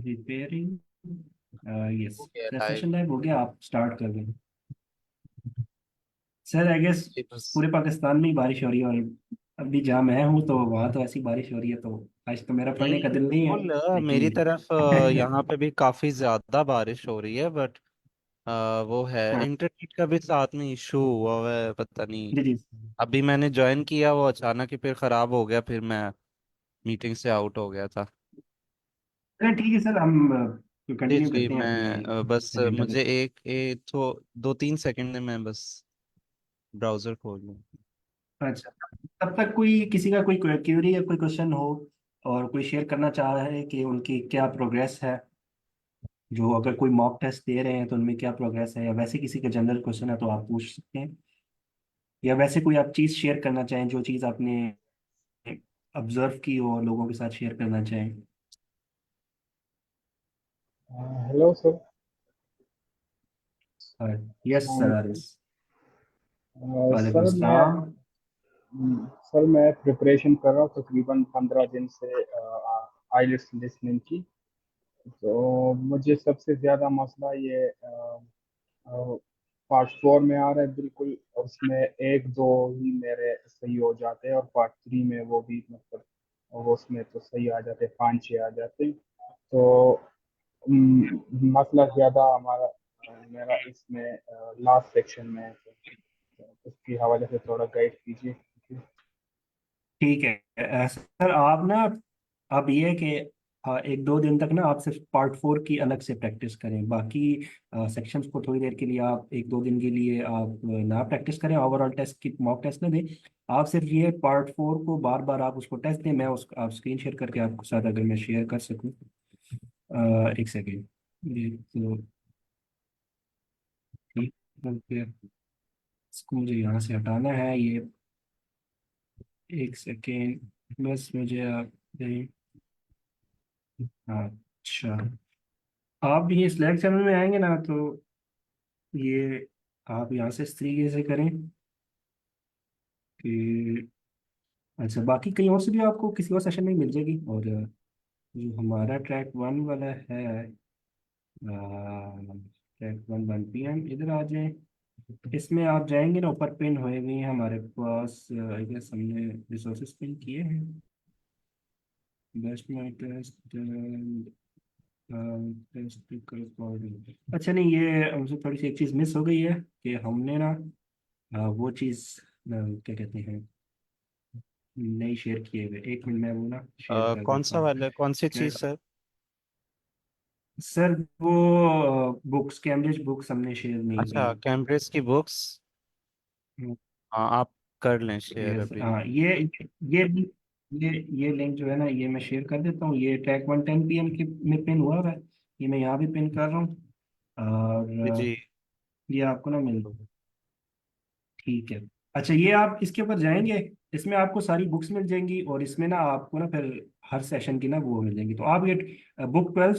Repairing. Yes. हो गया live. Session live हो गया, आप स्टार्ट कर दें। सर आई गेस जी बस। पूरे पाकिस्तान में ही बारिश हो रही है, और अभी जहाँ मैं हूँ तो वहाँ तो ऐसी बारिश हो रही है, तो आज तो मेरा पढ़ने का दिल नहीं है। बिल्कुल मेरी लेकिन तरफ यहाँ पे भी काफी ज्यादा बारिश हो रही है, बट वो है हाँ। इंटरनेट का भी साथ में इशू हुआ हुआ है, पता नहीं। जी जी। अभी मैंने ज्वाइन किया, वो अचानक ही फिर खराब हो गया, फिर मैं मीटिंग से आउट हो गया था। चलिए ठीक है सर, हम जी कंटिन्यू जी, करते हैं अपनी मैं बस एजेंडा पे। मुझे एक तो 2-3 सेकंड में मैं बस ब्राउजर खोल लूँ। अच्छा, तब तक कोई किसी का कोई क्वेरी या कोई क्वेश्चन हो और कोई शेयर करना चाह रहा है कि उनकी क्या प्रोग्रेस है, जो अगर कोई मॉक टेस्ट दे रहे हैं तो उनमें क्या प्रोग्रेस है, या वैसे किसी का जनरल क्वेश्चन है तो आप पूछ सकते हैं, या वैसे कोई आप चीज़ शेयर करना चाहें जो चीज़ आपने ऑब्जर्व की हो और लोगों के साथ शेयर करना चाहें। Hello sir. यस अस्सलाम सर वालेकुम। आरिस। वालेकुम सर सलाम। सर मैं प्रिपरेशन कर रहा हूँ तकरीबन 15 दिन से आइलेट्स लिसनिंग की। तो मुझे सबसे ज़्यादा मसला ये पार्ट 4 में आ रहा है बिल्कुल। उसमें एक दो ही मेरे सही हो जाते हैं, और पार्ट 3 में वो भी मतलब, और उसमें तो सही आ जाते हैं, 5-6 आ जाते हैं। तो मसला ज़्यादा हमारा मेरा इसमें लास्ट सेक्शन में है। तो उसके हवाले से थोड़ा गाइड कीजिए। ठीक है। सर आप ना, अब ये है कि एक दो दिन तक ना आप सिर्फ पार्ट 4 की अलग से प्रैक्टिस करें, बाकी सेक्शंस को थोड़ी देर के लिए, आप एक दो दिन के लिए आप ना प्रैक्टिस करें, ओवरऑल टेस्ट की मॉक टेस्ट ना दें। आप सिर्फ ये पार्ट 4 को बार बार आप उसको टेस्ट दें, मैं उस आप स्क्रीन शेयर करके आपके साथ अगर मैं शेयर कर सकूँ। एक सेकेंड। ये तो ठीक है, फिर इसको मुझे यहाँ से हटाना है ये। एक सेकेंड, बस मुझे आप दें। अच्छा, आप ये स्लैक चैनल में आएंगे ना, तो ये आप यहाँ से इस तरीके से करें कि, अच्छा बाकी कहीं और से भी आपको किसी और सेशन में मिल जाएगी। और जो हमारा ट्रैक 1 वाला है, ट्रैक 1 1 PM, इधर आ जाएं। इसमें आप जाएंगे ना, ऊपर पिन होए हुए हैं हमारे पास, आई गेस हमने रिसोर्सेज पिन किए हैं। बेस्ट माई टेस्ट, अच्छा नहीं, ये हमसे थोड़ी सी एक चीज़ मिस हो गई है कि हमने ना वो चीज़ क्या कहते हैं, नहीं शेयर किए हुए। एक मिनट में वो ना शेयर कर कौन देता सा हूँ। वाला, कौन सी क्या चीज़ सर? सर, वो बुक्स, कैम्ब्रिज बुक्स हमने शेयर नहीं की। अच्छा, कैम्ब्रिज की बुक्स। हाँ, आप कर लें शेयर यस अभी। हाँ, ये ये ये लिंक जो है ना, ये मैं शेयर कर देता हूँ। ये ट्रैक 1 10 PM की में पिन हुआ है। ये मैं यहाँ भी पिन कर रहा हूँ। और जी जी। ये आपको ना मिल, ठीक है। अच्छा, ये आप इसके ऊपर जाएंगे, इसमें आपको सारी बुक्स मिल जाएंगी, और इसमें ना आपको ना फिर हर सेशन की ना वो मिल जाएंगी। तो आप ये बुक 12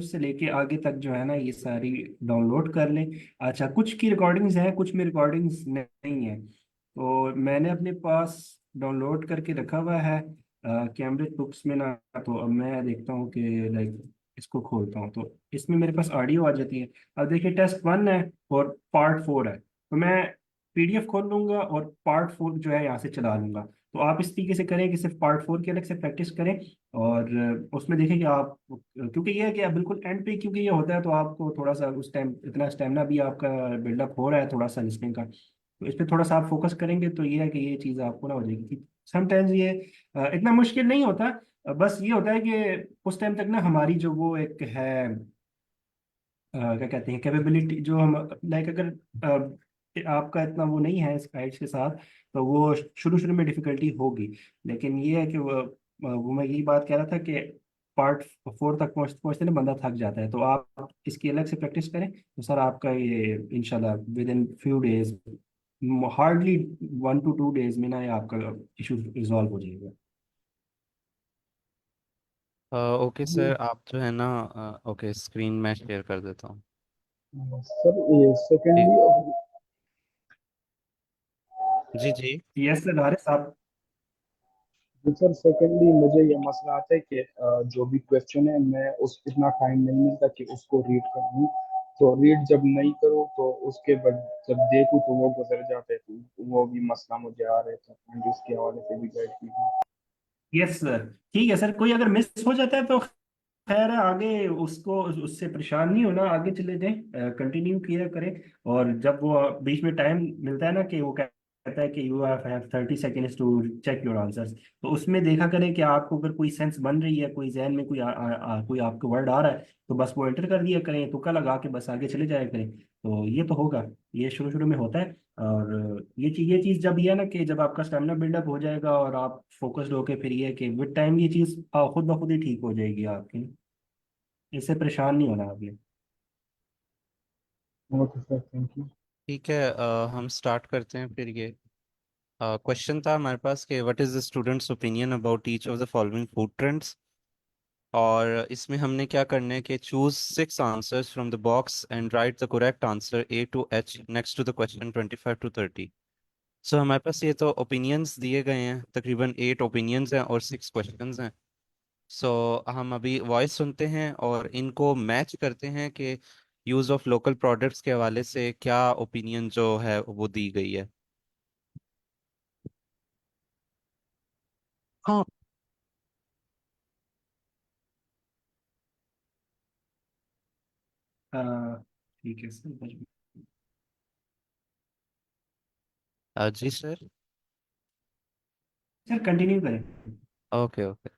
से लेके आगे तक जो है ना, ये सारी डाउनलोड कर लें। अच्छा, कुछ की रिकॉर्डिंग्स हैं, कुछ में रिकॉर्डिंग्स नहीं है, तो मैंने अपने पास डाउनलोड करके रखा हुआ है कैम्ब्रिज बुक्स में ना। तो अब मैं देखता हूँ कि लाइक इसको खोलता हूँ, तो इसमें मेरे पास ऑडियो आ जाती है। अब देखिए, टेस्ट 1 है और पार्ट 4 है, तो मैं PDF खोल लूंगा और पार्ट 4 जो है यहाँ से चला लूंगा। तो आप इस तरीके से करें कि सिर्फ पार्ट 4 की अलग से प्रैक्टिस करें, और उसमें देखें कि आप, क्योंकि ये है कि आप बिल्कुल एंड पे क्योंकि ये होता है, तो आपको थोड़ा सा उस टाइम इतना स्टेमिना भी आपका बिल्डअप हो रहा है थोड़ा सा लिसनिंग का, तो इस पर थोड़ा सा आप फोकस करेंगे तो ये है कि ये चीज़ आपको ना हो जाएगी। समटाइम्स ये इतना मुश्किल नहीं होता। बस ये होता है कि उस टाइम तक ना हमारी जो वो एक है, क्या कहते हैं, कैपेबिलिटी, जो हम लाइक अगर आपका इतना वो नहीं है स्काइड्स के साथ, तो वो शुरू शुरू में डिफिकल्टी होगी। लेकिन ये है कि वो मैं यही बात कह रहा था कि पार्ट 4 तक पहुँचते पहुँचते ना बंदा थक जाता है। तो आप इसकी अलग से प्रैक्टिस करें, तो सर आपका ये इंशाल्लाह with in few days, hardly 1 to 2 days में ना ये आपका इशू रिजॉल्व हो जाएगा। ओके सर, आप जो है ना, ओके स्क्रीन मैं शेयर कर देता हूँ। सर ये जी सेकेंडली, जी। जी यस सर हारिस, आप तो सर सेकेंडली मुझे ये मसला आता है कि जो भी क्वेश्चन है मैं उस इतना टाइम नहीं मिलता कि उसको रीड करूँ। तो रीड जब नहीं करूँ तो उसके बाद जब देखूँ तो वो गुजर जाते हैं, तो वो भी मसला मुझे आ रहा था, एंड उसके हवाले से भी गाइड कीजिए। यस सर, ठीक है सर। कोई अगर मिस हो जाता है तो खैर है, आगे उसको उससे परेशान नहीं होना, आगे चले जाएं, कंटिन्यू किया करें। और जब वो बीच में टाइम मिलता है ना कि वो कहता है कि you have 30 seconds to check your answers, तो उसमें देखा करें कि आपको अगर कोई सेंस बन रही है, कोई जहन में कोई आपको वर्ड आ रहा है, तो बस वो एंटर कर दिया करें, तुक्का लगा के बस आगे चले जाया करें। तो ये तो होगा, ये शुरू शुरू में होता है। और ये चीज़ जब ये है ना कि जब आपका स्टेमिना बिल्डअप हो जाएगा और आप फोकस्ड होके, फिर ये है कि विद टाइम ये चीज़ खुद ब खुद ही ठीक हो जाएगी आपकी। इससे परेशान नहीं होना आपने। Okay sir, thank you. ठीक है, हम स्टार्ट करते हैं फिर। ये क्वेश्चन था हमारे पास कि what is the students opinion about each of the following food trends. और इसमें हमने क्या करना है कि choose 6 answers from the box and write the correct answer A to H next to the question 25 to 30। So हमारे पास ये तो ओपिनियंस दिए गए हैं, तकरीबन 8 ओपिनियंस हैं और 6 क्वेश्चंस हैं। सो हम अभी वॉइस सुनते हैं और इनको मैच करते हैं कि यूज़ ऑफ लोकल प्रोडक्ट्स के हवाले से क्या ओपिनियन जो है वो दी गई है। हाँ। ठीक है सर। जी सर। सर कंटिन्यू करें। Okay okay.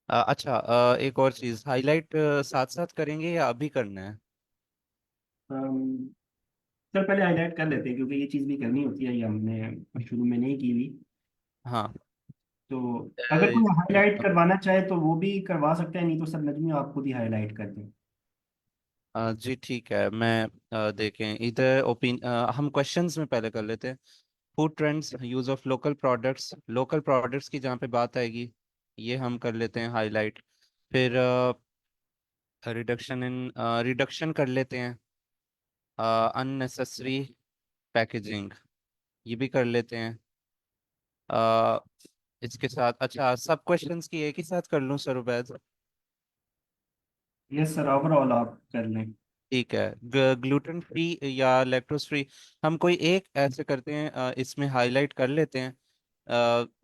अच्छा, एक और चीज़ हाईलाइट साथ साथ करेंगे या अभी करना है? अम, सर पहले हाईलाइट कर लेते हैं, क्योंकि ये चीज़ भी करनी होती है, ये हमने शुरू में नहीं की हुई। हाँ। तो अगर कोई हाईलाइट अ, करवाना चाहे तो वो भी करवा सकते हैं, नहीं तो सर नजमी आप खुद ही हाईलाइट कर दें। जी ठीक है, मैं देखें इधर हम क्वेश्चंस में पहले कर लेते हैं। Food trends, use of local products की जहाँ पे बात आएगी ये हम कर लेते हैं हाईलाइट। फिर रिडक्शन कर लेते हैं। अननेसेसरी पैकेजिंग ये भी कर लेते हैं। अ, इसके साथ अच्छा सब क्वेश्चंस की एक ही साथ कर लूँ sir Ubaid? Yes sir, overall आप कर लें। ठीक है, ग्लूटेन फ्री या लैक्टोज फ्री, हम कोई एक ऐसे करते हैं, इसमें हाईलाइट कर लेते हैं।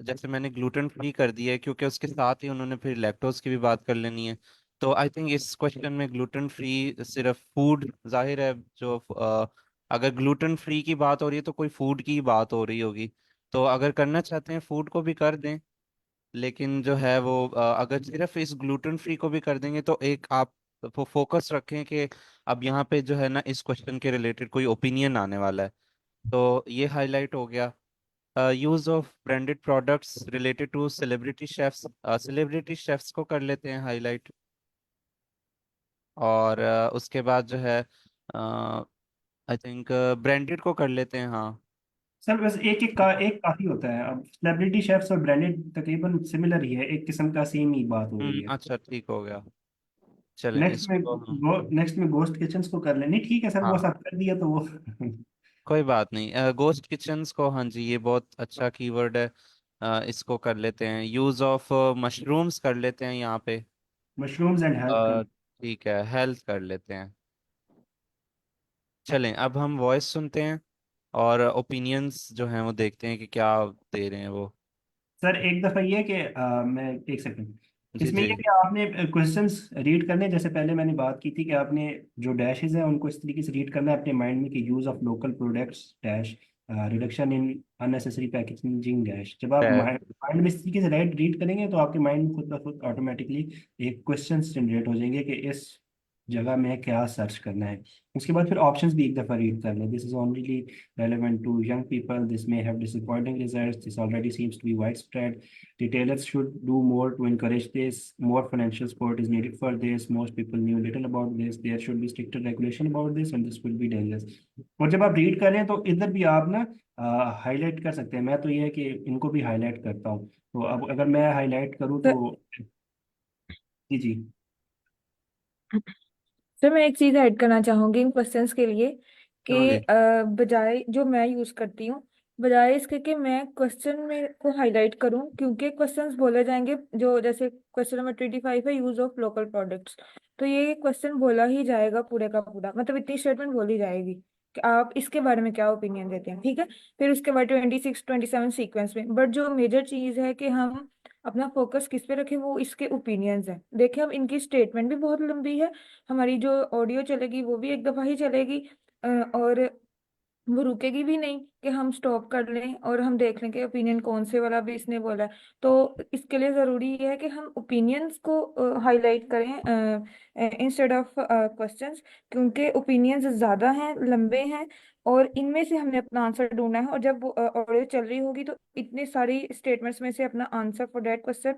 जैसे मैंने ग्लूटेन फ्री कर दिया है क्योंकि उसके साथ ही उन्होंने फिर लैक्टोज की भी बात कर लेनी है। तो आई थिंक इस क्वेश्चन में ग्लूटेन फ्री सिर्फ फूड जाहिर है, जो अगर ग्लूटेन फ्री की बात हो रही है तो कोई फूड की बात हो रही होगी। तो अगर करना चाहते हैं फूड को भी कर दें, लेकिन जो है वो अगर सिर्फ इस ग्लूटेन फ्री को भी कर देंगे तो एक आप फोकस रखें कि अब यहाँ पे जो है ना इस क्वेश्चन के रिलेटेड कोई ओपिनियन आने वाला है। तो ये हाईलाइट हो गया। Use of branded products related to celebrity chefs को कर लेते हैं हाईलाइट। और उसके बाद जो है आई थिंक ब्रांडेड को कर लेते हैं, हाँ। सर बस एक काफी होता है। अब सेलिब्रिटी शेफ्स और ब्रांडेड तकरीबन सिमिलर ही है, एक किस्म का सेम ही बात हो रही है। अच्छा ठीक हो गया। चलें इसको हम। नेक्स्ट में गोस्ट किचन्स को कर लेनी, ठीक है सर, वो हाँ सब कर दिया तो वो कोई बात नहीं, गोस्ट किचन्स को, हाँ जी ये बहुत अच्छा कीवर्ड है। इसको कर लेते हैं। यूज ऑफ मशरूम्स कर लेते हैं यहाँ पे। मशरूम्स एंड हेल्थ कर। ठीक है, हेल्थ कर लेते हैं। चलें अब हम वॉइस सुनते हैं और ओपिनियंस जो हैं वो देखते हैं कि क्या दे रहे हैं वो। सर एक दफा ये कि मैं एक सेकंड, जी इसमें जी। ये कि आपने क्वेश्चंस रीड करने, जैसे पहले मैंने बात की थी कि आपने जो डैशेज हैं उनको इस तरीके से रीड करना है अपने माइंड में कि use of local products dash, reduction in unnecessary packaging dash. जब आप है। माइंड में इस तरीके से रीड करेंगे तो आपके माइंड में खुद ब खुद ऑटोमेटिकली एक क्वेश्चन जनरेट हो जाएंगे कि इस जगह में क्या सर्च करना है। उसके बाद फिर ऑप्शंस भी एक दफा रीड कर लें। This is only relevant to young people. This may have disappointing results. This already seems to be widespread. Retailers should do more to encourage this. More financial support is needed for this. Most people knew little about this. There should be stricter regulation about this, and this will be dangerous. और जब आप read करें तो इधर भी आप ना highlight कर सकते हैं। मैं तो ये है कि इनको भी हाईलाइट करता हूँ। तो अब अगर मैं हाईलाइट करूँ सर तो जी जी। सर, मैं एक चीज़ ऐड करना चाहूँगी इन क्वेश्चंस के लिए कि जी। बजाय जो मैं यूज़ करती हूँ, बजाय इसके कि मैं क्वेश्चन में को हाईलाइट करूं, क्योंकि क्वेश्चंस बोले जाएंगे जो जैसे क्वेश्चन नंबर 25 है, यूज ऑफ लोकल प्रोडक्ट्स। तो ये क्वेश्चन बोला ही जाएगा पूरे का पूरा, मतलब इतनी स्टेटमेंट बोली जाएगी कि आप इसके बारे में क्या ओपिनियन देते हैं, ठीक है। फिर उसके बाद 26 27 सीक्वेंस में, बट जो मेजर चीज है कि हम अपना फोकस किस पे रखें, वो इसके ओपिनियंस है। देखिए अब इनकी स्टेटमेंट भी बहुत लंबी है, हमारी जो ऑडियो चलेगी वो भी एक दफा ही चलेगी, और वो रुकेगी भी नहीं कि हम स्टॉप कर लें और हम देख लें कि ओपिनियन कौन से वाला भी इसने बोला है। तो इसके लिए ज़रूरी है कि हम ओपिनियंस को हाईलाइट करें इंस्टेड ऑफ क्वेश्चंस, क्योंकि ओपिनियंस ज़्यादा हैं, लंबे हैं, और इनमें से हमने अपना आंसर ढूंढना है। और जब ऑडियो चल रही होगी तो इतनी सारी स्टेटमेंट्स में से अपना answer for that question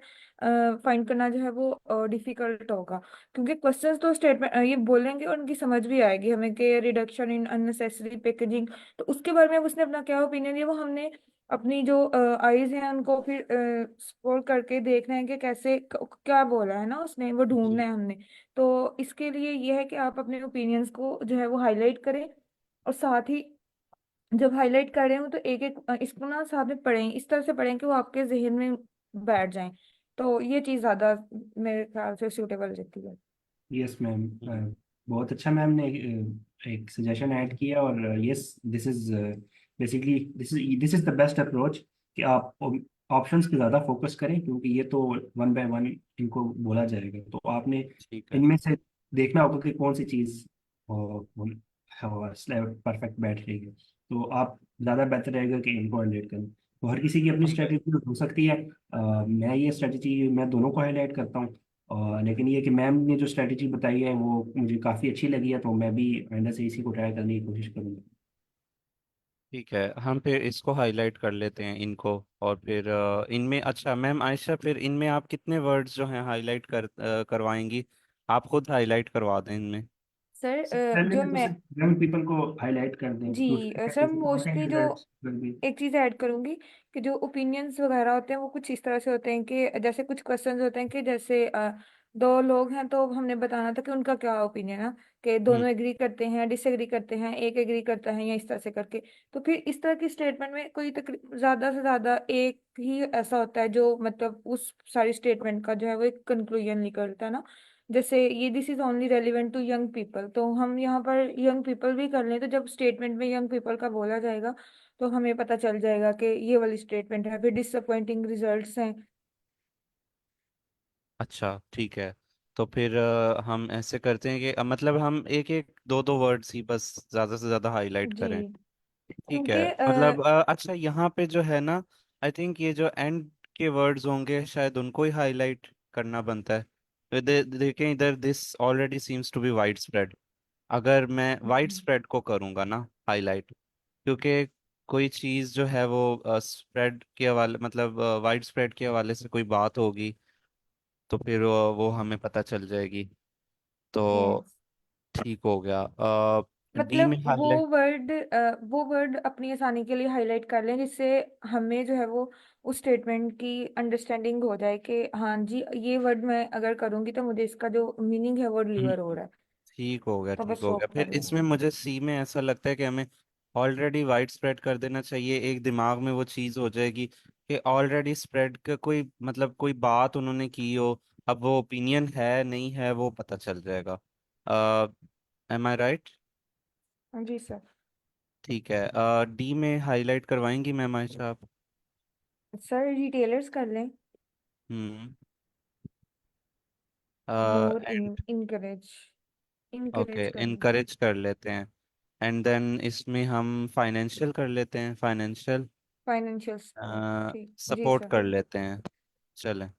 find करना जो है वो डिफिकल्ट होगा। क्योंकि क्वेश्चंस तो स्टेटमेंट ये बोलेंगे और उनकी समझ भी आएगी हमें कि रिडक्शन इन अननेसेसरी पैकेजिंग, तो उसके बारे में अब उसने अपना क्या ओपिनियन दिया, वो हमने अपनी जो आईज हैं उनको फिर स्क्रॉल करके देखना है कि कैसे क्या बोला है ना उसने, वो ढूंढना जी। है हमने। तो इसके लिए ये है कि आप अपने ओपिनियंस को जो है वो हाईलाइट करें, और साथ ही जब हाईलाइट कर रहे हो तो एक एक इसको ना साथ में पढ़ें, इस तरह से पढ़ें कि वो आपके जहन में बैठ जाएं। तो ये चीज़ ज़्यादा मेरे ख्याल से सूटेबल रहती है। यस मैम, हम्म। बहुत अच्छा मैम ने एक सजेशन ऐड किया। और yes, this is basically this is the best approach कि आप ऑप्शंस पे ज़्यादा फोकस करें, क्योंकि ये तो वन बाय वन इनको बोला जाएगा। तो आपने ठीक है। इनमें से देखना होगा कि कौन सी चीज़ परफेक्ट बैठ रही है। तो आप ज़्यादा बेहतर रहेगा कि इनको हाईलाइट करें। तो हर किसी की अपनी हम स्ट्रेटेजी हो सकती है। मैं ये स्ट्रेटेजी मैं दोनों को हाईलाइट करता हूँ। लेकिन ये कि मैम ने जो स्ट्रेटेजी बताई है वो मुझे काफ़ी अच्छी लगी है, तो मैं भी आइंदा से इसी को ट्राई करने की कोशिश करूँगा। ठीक है, हम फिर इसको हाईलाइट कर लेते हैं इनको। और फिर इनमें, अच्छा मैम आयशा, फिर इनमें आप कितने वर्ड्स जो हैं हाईलाइट करवाएंगी? आप खुद हाईलाइट करवा दें इनमें। सर पहले जो में तो मैं, सिर्फ यंग पीपल को हाईलाइट कर दें, जी दूसरे सर जैसे मोस्टली कंटेंट जो रिलेटेड भी। एक चीज ऐड करूंगी कि जो ओपिनियंस वगैरह होते हैं वो कुछ इस तरह से होते हैं कि जैसे कुछ क्वेश्चंस होते हैं कि जैसे दो लोग हैं तो हमने बताना था कि उनका क्या ओपिनियन है, कि हम्म। दोनों एग्री करते हैं, डिसएग्री करते हैं, एक एग्री करता है, या इस तरह से करके। तो फिर इस तरह की स्टेटमेंट में कोई ज्यादा से ज्यादा एक ही ऐसा होता है जो मतलब उस सारी स्टेटमेंट का जो है वो एक कंक्लूजन निकलता है ना। जैसे ये this is only relevant to young people, तो हम यहाँ पर यंग पीपल भी कर लें, तो जब स्टेटमेंट में यंग पीपल का बोला जाएगा तो हमें पता चल जाएगा कि ये वाली स्टेटमेंट है। फिर डिसअपॉइंटिंग रिजल्ट्स हैं। अच्छा ठीक है। तो फिर हम ऐसे करते हैं कि मतलब हम एक एक दो दो वर्ड्स ही बस ज़्यादा से ज़्यादा हाईलाइट जी, करें। ठीक है। क्योंकि मतलब अच्छा, यहाँ पे जो है ना, आई थिंक ये जो एंड के वर्ड्स होंगे शायद उनको ही हाईलाइट करना बनता है। तो देखें इधर, this already seems to be wide spread. अगर मैं वाइड स्प्रेड को करूंगा ना हाईलाइट, क्योंकि कोई चीज़ जो है वो स्प्रेड के हवाले, मतलब वाइड स्प्रेड के हवाले से कोई बात होगी, तो फिर वो हमें पता चल जाएगी। तो यस, ठीक हो गया। डी में मतलब हाईलाइट। वो वर्ड अपनी आसानी के लिए हाईलाइट कर लें, जिससे हमें जो है वो उस स्टेटमेंट की अंडरस्टैंडिंग हो जाए कि हाँ जी ये वर्ड मैं अगर करूंगी तो मुझे इसका जो मीनिंग है वो डिलीवर हो रहा है। ठीक हो गया, तो ठीक बस हो वो गया। कर फिर लें। इसमें मुझे सी में ऐसा लगता है कि हमें ऑलरेडी वाइड स्प्रेड कर देना चाहिए। एक दिमाग में वो चीज़ हो जाएगी कि ऑलरेडी स्प्रेड का कोई मतलब कोई बात उन्होंने की हो, अब वो ओपिनियन है नहीं है वो पता चल जाएगा। एम आई राइट? जी सर। ठीक है। डी में हाईलाइट करवाएंगी मैम आयशा आप? सर रिटेलर्स कर लें। Hmm. More in and encourage okay, encourage कर लें। इनकरेज कर लेते हैं। एंड देन इसमें हम फाइनेंशियल कर लेते हैं, फाइनेंशियल फाइनेंशियल सपोर्ट, ठीक जी सपोर्ट सर। कर लेते हैं। चलें।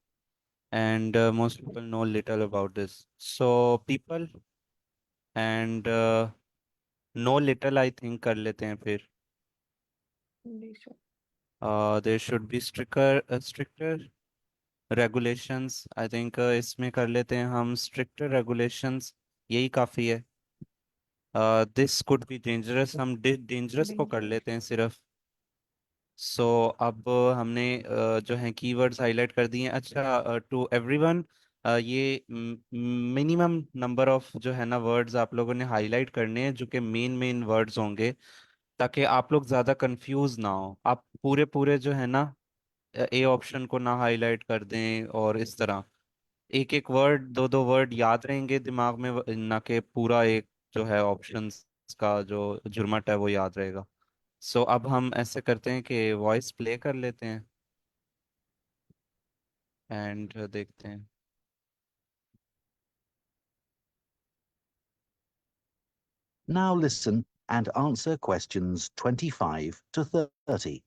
And most people know little about this, so people and know little I think कर लेते हैं फिर। जी sir. There should be stricter regulations, I think इसमें कर लेते हैं हम स्ट्रिक्टर रेगुलेशंस। यही काफ़ी है। दिस कुड बी डेंजरस, हम डेंजरस को कर डेंजरस। लेते हैं सिर्फ। सो अब हमने जो है कीवर्ड्स हाईलाइट कर दिए हैं। अच्छा, टू एवरीवन, ये मिनिमम नंबर ऑफ जो है ना वर्ड्स आप लोगों ने हाईलाइट करने हैं जो कि मेन मेन वर्ड्स होंगे। ताकि आप लोग ज्यादा कंफ्यूज ना हो। आप पूरे पूरे जो है ना ए ऑप्शन को ना हाईलाइट कर दें, और इस तरह एक एक वर्ड, दो दो वर्ड याद रहेंगे दिमाग में, ना कि पूरा एक जो है ऑप्शंस का जो जुर्मट है वो याद रहेगा। सो अब हम ऐसे करते हैं कि वॉइस प्ले कर लेते हैं एंड देखते हैं। Now listen and answer questions 25 to 30.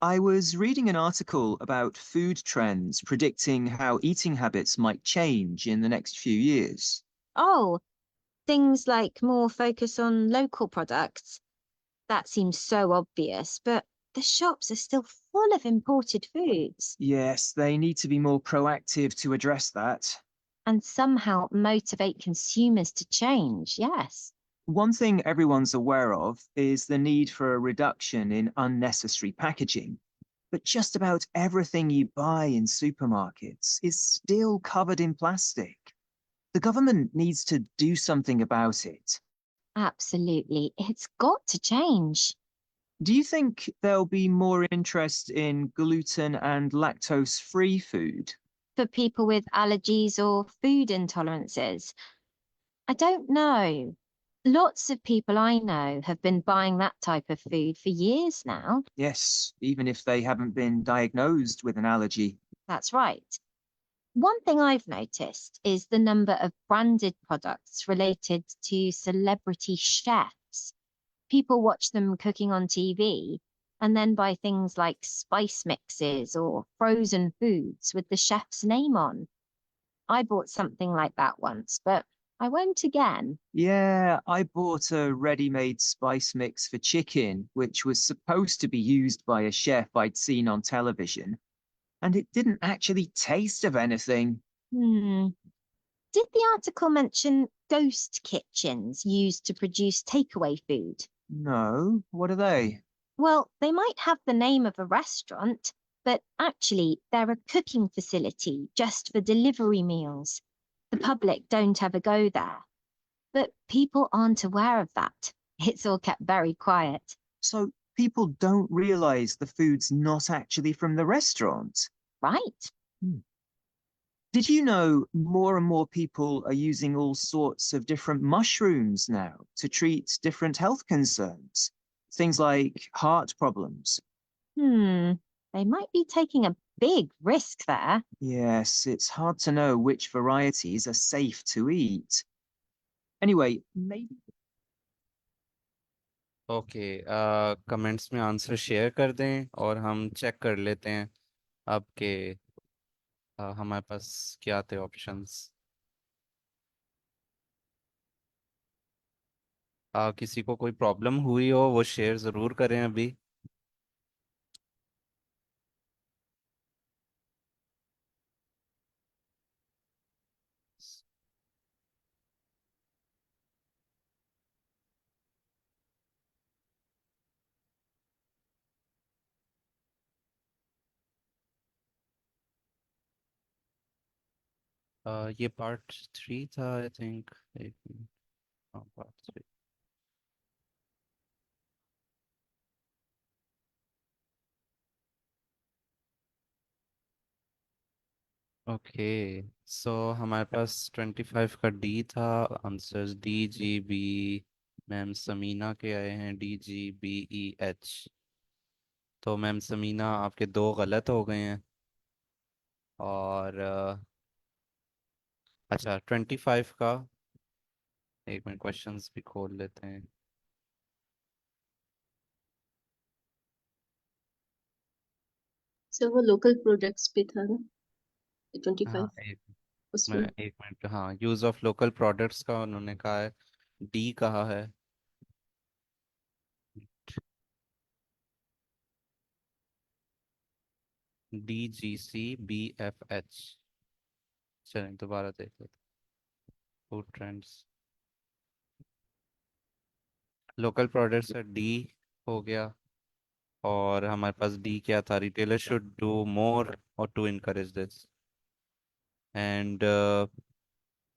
I was reading an article about food trends predicting how eating habits might change in the next few years. Oh, things like more focus on local products. That seems so obvious, but the shops are still full of imported foods. Yes, they need to be more proactive to address that. And somehow motivate consumers to change, yes. One thing everyone's aware of is the need for a reduction in unnecessary packaging. But just about everything you buy in supermarkets is still covered in plastic. The government needs to do something about it. Absolutely. It's got to change. Do you think there'll be more interest in gluten and lactose-free food? For people with allergies or food intolerances, I don't know. Lots of people I know have been buying that type of food for years now. Yes, even if they haven't been diagnosed with an allergy. That's right. One thing I've noticed is the number of branded products related to celebrity chefs. People watch them cooking on TV and then buy things like spice mixes or frozen foods with the chef's name on. I bought something like that once, but I won't again. Yeah, I bought a ready-made spice mix for chicken, which was supposed to be used by a chef I'd seen on television, and it didn't actually taste of anything. Did the article mention ghost kitchens used to produce takeaway food? No, what are they? Well, they might have the name of a restaurant, but actually they're a cooking facility just for delivery meals. The public don't ever go there. But people aren't aware of that. It's all kept very quiet. So people don't realize the food's not actually from the restaurant. Right. Did you know more and more people are using all sorts of different mushrooms now to treat different health concerns? Things like heart problems. They might be taking a big risk there. Yes, it's hard to know which varieties are safe to eat. Anyway, maybe. Okay, comments में answer share कर दें और हम check कर लेते हैं अब के हमारे पास क्या थे ऑप्शंस। किसी को कोई प्रॉब्लम हुई हो वो शेयर ज़रूर करें अभी। ये पार्ट 3 था आई थिंक। एक मिनट, हाँ पार्ट 3। ओके, सो हमारे पास 25 का डी था। Answers D G B. Ma'am Samina के आए हैं DGBEH। तो मैम समीना आपके दो गलत हो गए हैं। और अच्छा 25 का, एक मिनट क्वेश्चंस भी खोल लेते हैं। सर वो लोकल प्रोडक्ट्स पे था ना, हाँ 25 एक मैं उसमें। एक मिनट, हाँ यूज ऑफ लोकल प्रोडक्ट्स का उन्होंने कहा है, डी कहा है। DGCBFH। चलें दोबारा देख लेते हैं। फूड ट्रेंड्स, लोकल प्रोडक्ट्स है, डी हो गया। और हमारे पास डी क्या था, रिटेलर शुड डू मोर और to encourage this, and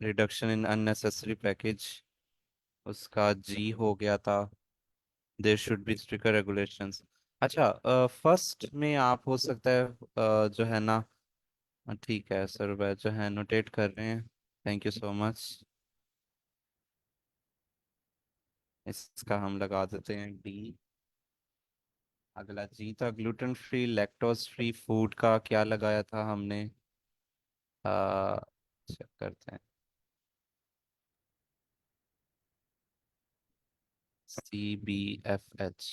reduction in unnecessary package. उसका जी हो गया था, there should be stricter regulations. अच्छा, फर्स्ट में आप हो सकता है जो है ना, ठीक है सर, वह जो है नोटेट कर रहे हैं, थैंक यू सो मच। इसका हम लगा देते हैं डी। अगला जी था gluten free lactose free food का क्या लगाया था हमने, चेक करते हैं, CBFH।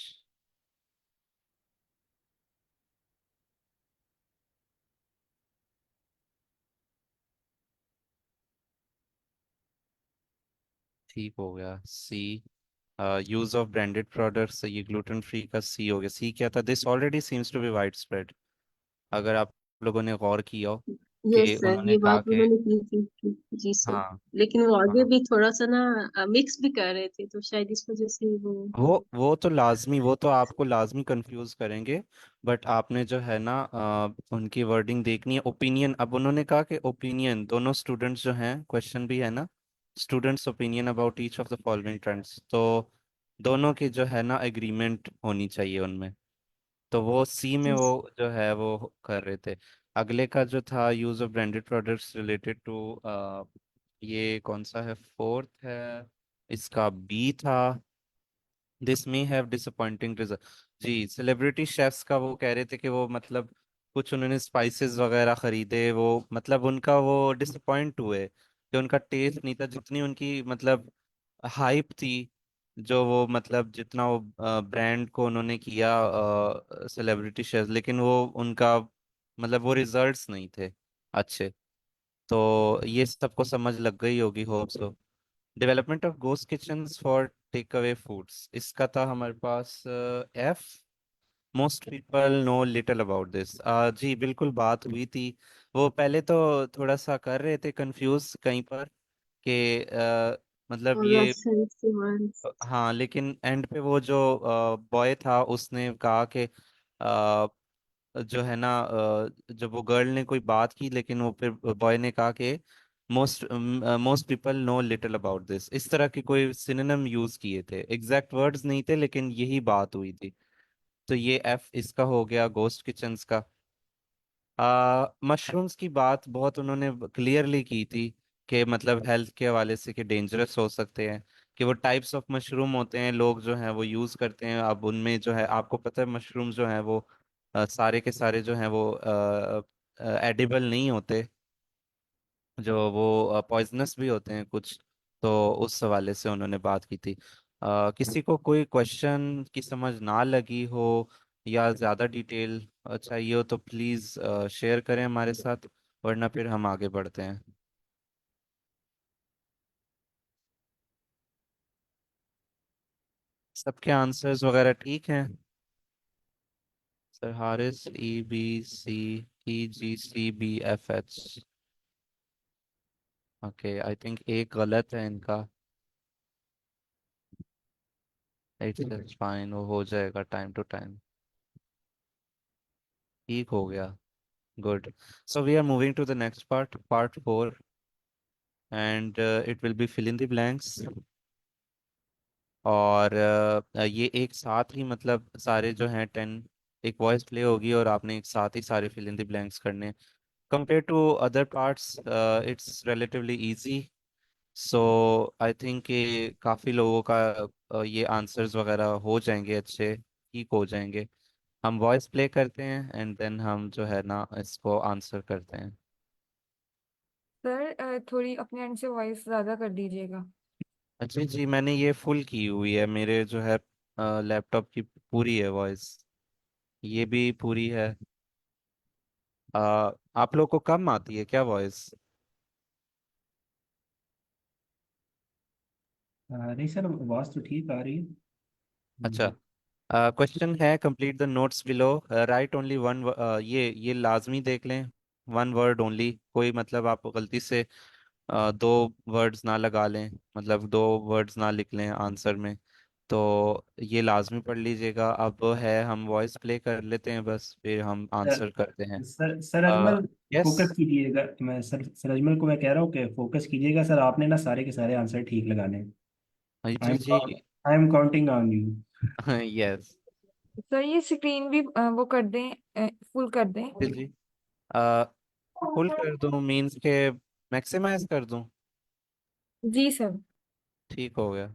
ठीक हो गया C. Use of branded products, ये ग्लूटेन फ्री का सी हो गया। सी क्या था, this already seems to be wide spread, अगर आप लोगों ने गौर किया हो यस कि सर, उन्होंने ये कहा बात कि उन्होंने की थी जी सर। हाँ लेकिन वो आगे हाँ, भी थोड़ा सा ना मिक्स भी कर रहे थे, तो शायद इस वजह से वो वो तो लाजमी, वो तो आपको लाजमी कंफ्यूज करेंगे। बट आपने जो है ना उनकी वर्डिंग देखनी है। ओपिनियन, अब उन्होंने कहा कि ओपिनियन, दोनों स्टूडेंट्स जो हैं, क्वेश्चन भी है ना, students opinion about each of the following trends, तो दोनों की जो है ना एग्रीमेंट होनी चाहिए उनमें। तो वो सी में जी वो जो है वो कर रहे थे। अगले का जो था use of branded products related to, ये कौन सा है, फोर्थ है, इसका बी था, this may have disappointing result. G, celebrity chefs का वो कह रहे थे कि वो मतलब कुछ उन्होंने स्पाइसेस वगैरह खरीदे, वो मतलब उनका वो डिसअपॉइंट हुए कि उनका टेस्ट नहीं था जितनी उनकी मतलब हाइप थी, जो वो मतलब जितना वो ब्रांड को उन्होंने किया सेलिब्रिटी शेफ्स, लेकिन वो उनका मतलब वो रिजल्ट्स नहीं थे अच्छे। तो ये सबको समझ लग गई होगी hope so. Development of ghost kitchens for take away foods, इसका था हमारे पास F. Most people know little about this, जी बिल्कुल बात हुई थी। वो पहले तो थोड़ा सा कर रहे थे कंफ्यूज कहीं पर कि मतलब और ये रेफरेंस के वर्ड्स। हाँ, लेकिन एंड पे वो जो बॉय था उसने कहा कि जो है ना जब वो गर्ल ने कोई बात की, लेकिन वो फिर बॉय ने कहा कि most most people know little about this, इस तरह के कोई सिनोनिम यूज किए थे, एग्जैक्ट वर्ड्स नहीं थे लेकिन यही बात हुई थी। तो ये एफ इसका हो गया गोस्ट किचन्स का। मशरूम्स की बात बहुत उन्होंने क्लियरली की थी कि मतलब हेल्थ के हवाले से कि डेंजरस हो सकते हैं, कि वो टाइप्स ऑफ मशरूम होते हैं, लोग जो हैं वो यूज़ करते हैं। अब उनमें जो है आपको पता है मशरूम जो है वो सारे के सारे जो हैं वो एडिबल नहीं होते, जो वो पॉइजनस भी होते हैं कुछ। तो उस हवाले से उन्होंने बात की थी। किसी को कोई क्वेश्चन की समझ ना लगी हो या ज़्यादा डिटेल चाहिए हो तो प्लीज़ शेयर करें हमारे साथ, वरना फिर हम आगे बढ़ते हैं। सबके आंसर्स वगैरह ठीक हैं? Sir Haris, EBCEGCBFH। ओके, आई थिंक एक गलत है इनका। इट्स फाइन, वो हो जाएगा टाइम टू टाइम। ठीक हो गया, good. So we are moving to the next part, part 4, and it will be fill in the blanks. और ये एक साथ ही मतलब सारे जो हैं 10, एक वॉइस प्ले होगी और आपने एक साथ ही सारे फिल इन द ब्लैंक्स करने। Compare to other parts it's relatively easy. So I think कि काफ़ी लोगों का ये आंसर्स वगैरह हो जाएंगे, अच्छे ठीक हो जाएंगे। हम वॉइस प्ले करते हैं एंड देन हम जो है ना इसको आंसर करते हैं। सर थोड़ी अपने एंड से वॉइस ज्यादा कर दीजिएगा। अच्छा जी, मैंने ये फुल की हुई है, मेरे जो है लैपटॉप की पूरी है वॉइस, ये भी पूरी है। आप लोग को कम आती है क्या वॉइस? नहीं सर, आवाज तो ठीक आ रही है। अच्छा, क्वेश्चन है complete the notes below, right only one, ये लाजमी देख लें, वन वर्ड ओनली, कोई मतलब आप गलती से दो वर्ड्स ना लगा लें, मतलब दो वर्ड्स ना लिख लें आंसर में। तो ये लाजमी पढ़ लीजिएगा। अब है हम वॉइस प्ले कर लेते हैं बस, फिर हम आंसर करते हैं। Sir Ajmal, yes. फोकस कीजिएगा। मैं सर अजमल को मैं कह रहा हूँ कि फोकस कीजिएगा सर, आपने ना सारे के सारे आंसर ठीक लगाने हैं। जी जी। I am counting on you. Yes. Sir ये स्क्रीन भी वो कर दें, फुल कर दें। जी जी। फुल कर दूं मीन्स के मैक्सिमाइज कर दूं? जी सर। ठीक हो गया।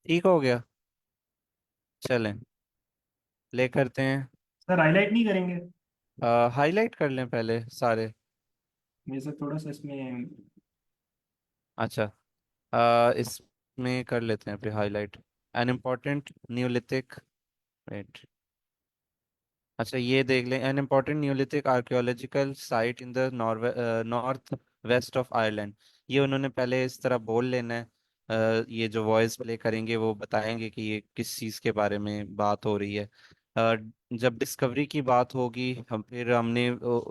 ठीक हो गया। चलें, प्ले करते हैं। सर हाईलाइट नहीं करेंगे? हाईलाइट कर लें पहले सारे। मेरे से थोड़ा सा इसमें। अच्छा, इसमें कर लेते हैं फिर highlight. An important Neolithic, wait, अच्छा ये देख लें। An important Neolithic archaeological site in the north west of Ireland. ये उन्होंने पहले इस तरह बोल लेना है। ये जो वॉइस प्ले करेंगे वो बताएंगे कि ये किस चीज़ के बारे में बात हो रही है। अ, जब डिस्कवरी की बात होगी हम फिर हमने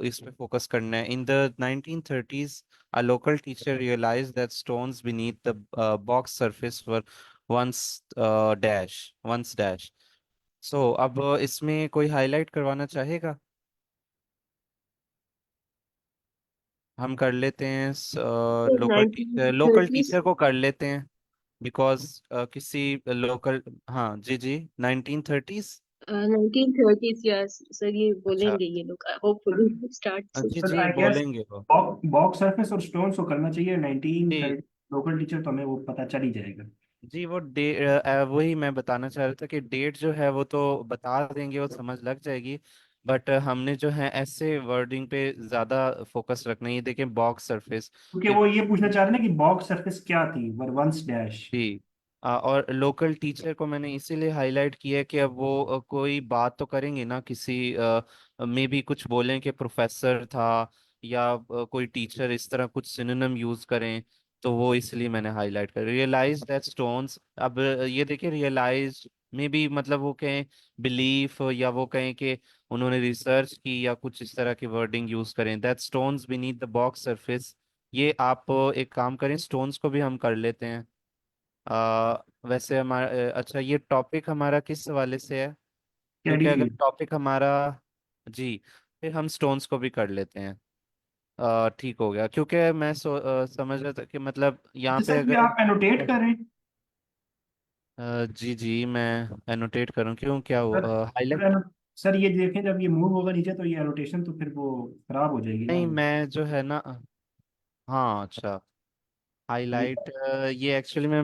इस पे फोकस करना है। In the 1930s a local teacher realized that stones beneath the box surface were once dash. सो अब इसमें कोई हाईलाइट करवाना चाहेगा? हम कर लेते हैं। लोकल 1930s टीचर को कर लेते हैं बिकॉज किसी लोकल, हाँ जी जी, 1930s। 1930s यस सर ये अच्छा। बोलेंगे ये लोग होपफुली स्टार्ट से। जी सर जी आई गेस बोलेंगे वो। बॉक्स सरफेस और स्टोन्स को करना चाहिए जी 1930। लोकल टीचर तो हमें वो पता चल ही जाएगा। जी, वो वही मैं बताना चाह रहा था कि डेट जो है वो तो बता देंगे, वो समझ लग जाएगी। बट हमने जो है ऐसे वर्डिंग पे ज्यादा फोकस रखना है। ये देखें बॉक्स सरफेस। क्योंकि वो ये पूछना चाह रहे हैं ना कि बॉक्स सरफेस क्या थी, वर वंस डैश। जी। और लोकल टीचर को मैंने इसीलिए हाईलाइट किया है कि अब वो कोई बात तो करेंगे ना, किसी में भी कुछ बोलें कि प्रोफेसर था या कोई टीचर, इस तरह कुछ सिनोनिम यूज करें। तो वो इसलिए मैंने हाईलाइट कर रियलाइज दैट स्टोन्स। अब ये देखिए रियलाइज में भी मतलब वो कहें बिलीफ, या वो कहें कि उन्होंने रिसर्च की, या कुछ इस तरह की वर्डिंग यूज करें that stones beneath the box surface. ये आप एक काम करें, स्टोन्स को भी हम कर लेते हैं। वैसे हमारा अच्छा ये टॉपिक हमारा किस वाले से है? क्योंकि अगर कैडीफील्ड। टॉपिक हमारा, जी, फिर हम स्टोन्स को भी कर लेते हैं। ठीक हो गया, क्योंकि मैं समझ रहा था कि मतलब यहाँ अच्छा पे सर, ये अगर आप एनोटेट कर रहे हैं? जी जी मैं एनोटेट करूँ, क्यों क्या हो सर सर, हाईलाइट? सर ये देखें, जब ये मूव होगा नीचे तो ये एनोटेशन तो फिर वो खराब हो जाएगी ना नहीं वो। मैं जो है ना, हाँ अच्छा, ये हाईलाइट, ये एक्चुअली में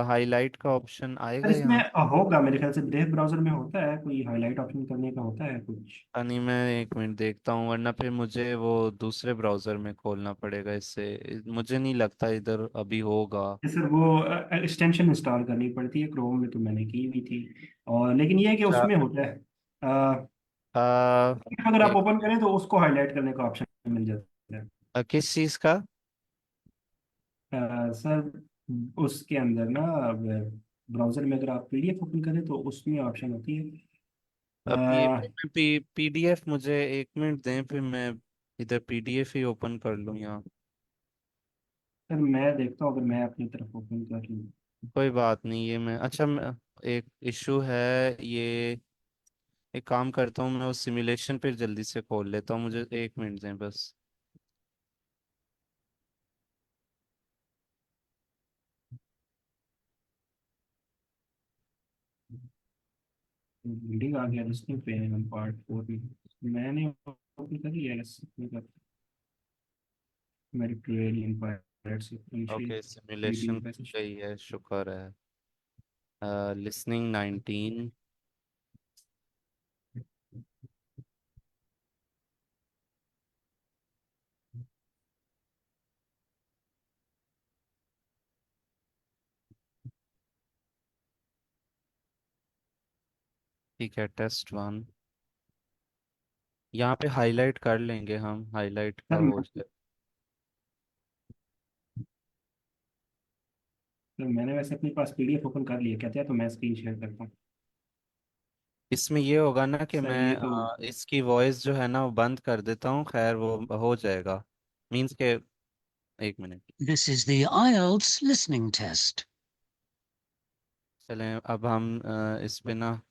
हाईलाइट का ऑप्शन सर आएगा इसमें यहाँ। होगा मेरे ख्याल से, ब्रेव ब्राउजर में होता है कोई हाईलाइट ऑप्शन करने का, होता है कुछ। नहीं मैं एक मिनट देखता हूँ, वरना फिर मुझे वो दूसरे ब्राउजर में खोलना पड़ेगा। इससे मुझे नहीं लगता इधर अभी होगा। ये सर वो एक्सटेंशन इंस्टॉल करनी पड़ती है, क्रोम में तो मैंने की हुई थी। और लेकिन ये है कि अच्छा। उसमें होता है आ, अगर आप एक ओपन करें तो उसको हाईलाइट करने का ऑप्शन मिल जाता है। किस चीज़ का? सर उसके अंदर ना, ब्राउजर में अगर आप पीडीएफ ओपन करें तो उसमें ऑप्शन होती है। पीडीएफ मुझे एक मिनट दें, फिर मैं इधर पीडीएफ ही ओपन कर लूँ यहाँ। सर मैं देखता हूँ, अगर मैं अपनी तरफ ओपन कर लूँ। कोई बात नहीं, ये मैं अच्छा एक इशू है ये। एक काम करता हूँ, मैं उस सिमुलेशन पे जल्दी से खोल लेता हूँ, मुझे एक मिनट दें बस। बिल्डिंग आ गया, लिस्टिंग पे है हम पार्ट 4 में। मैंने ओपन कर लिया है Mediterranean pirates, okay, reading simulation passage. गई है, शुक्र है। लिसनिंग 19। ठीक है, टेस्ट 1। यहाँ पे हाईलाइट कर लेंगे हम, हाईलाइट का सर हो जाए। मैंने वैसे अपने पास पीडीएफ ओपन कर लिया, कहते हैं तो मैं स्क्रीन शेयर करता हूँ। इसमें ये होगा ना कि सर मैं ये तो इसकी वॉइस जो है ना वो बंद कर देता हूँ, खैर वो हो जाएगा। मीन्स के एक minute. This is the IELTS listening test. चलें अब हम इस पे ना,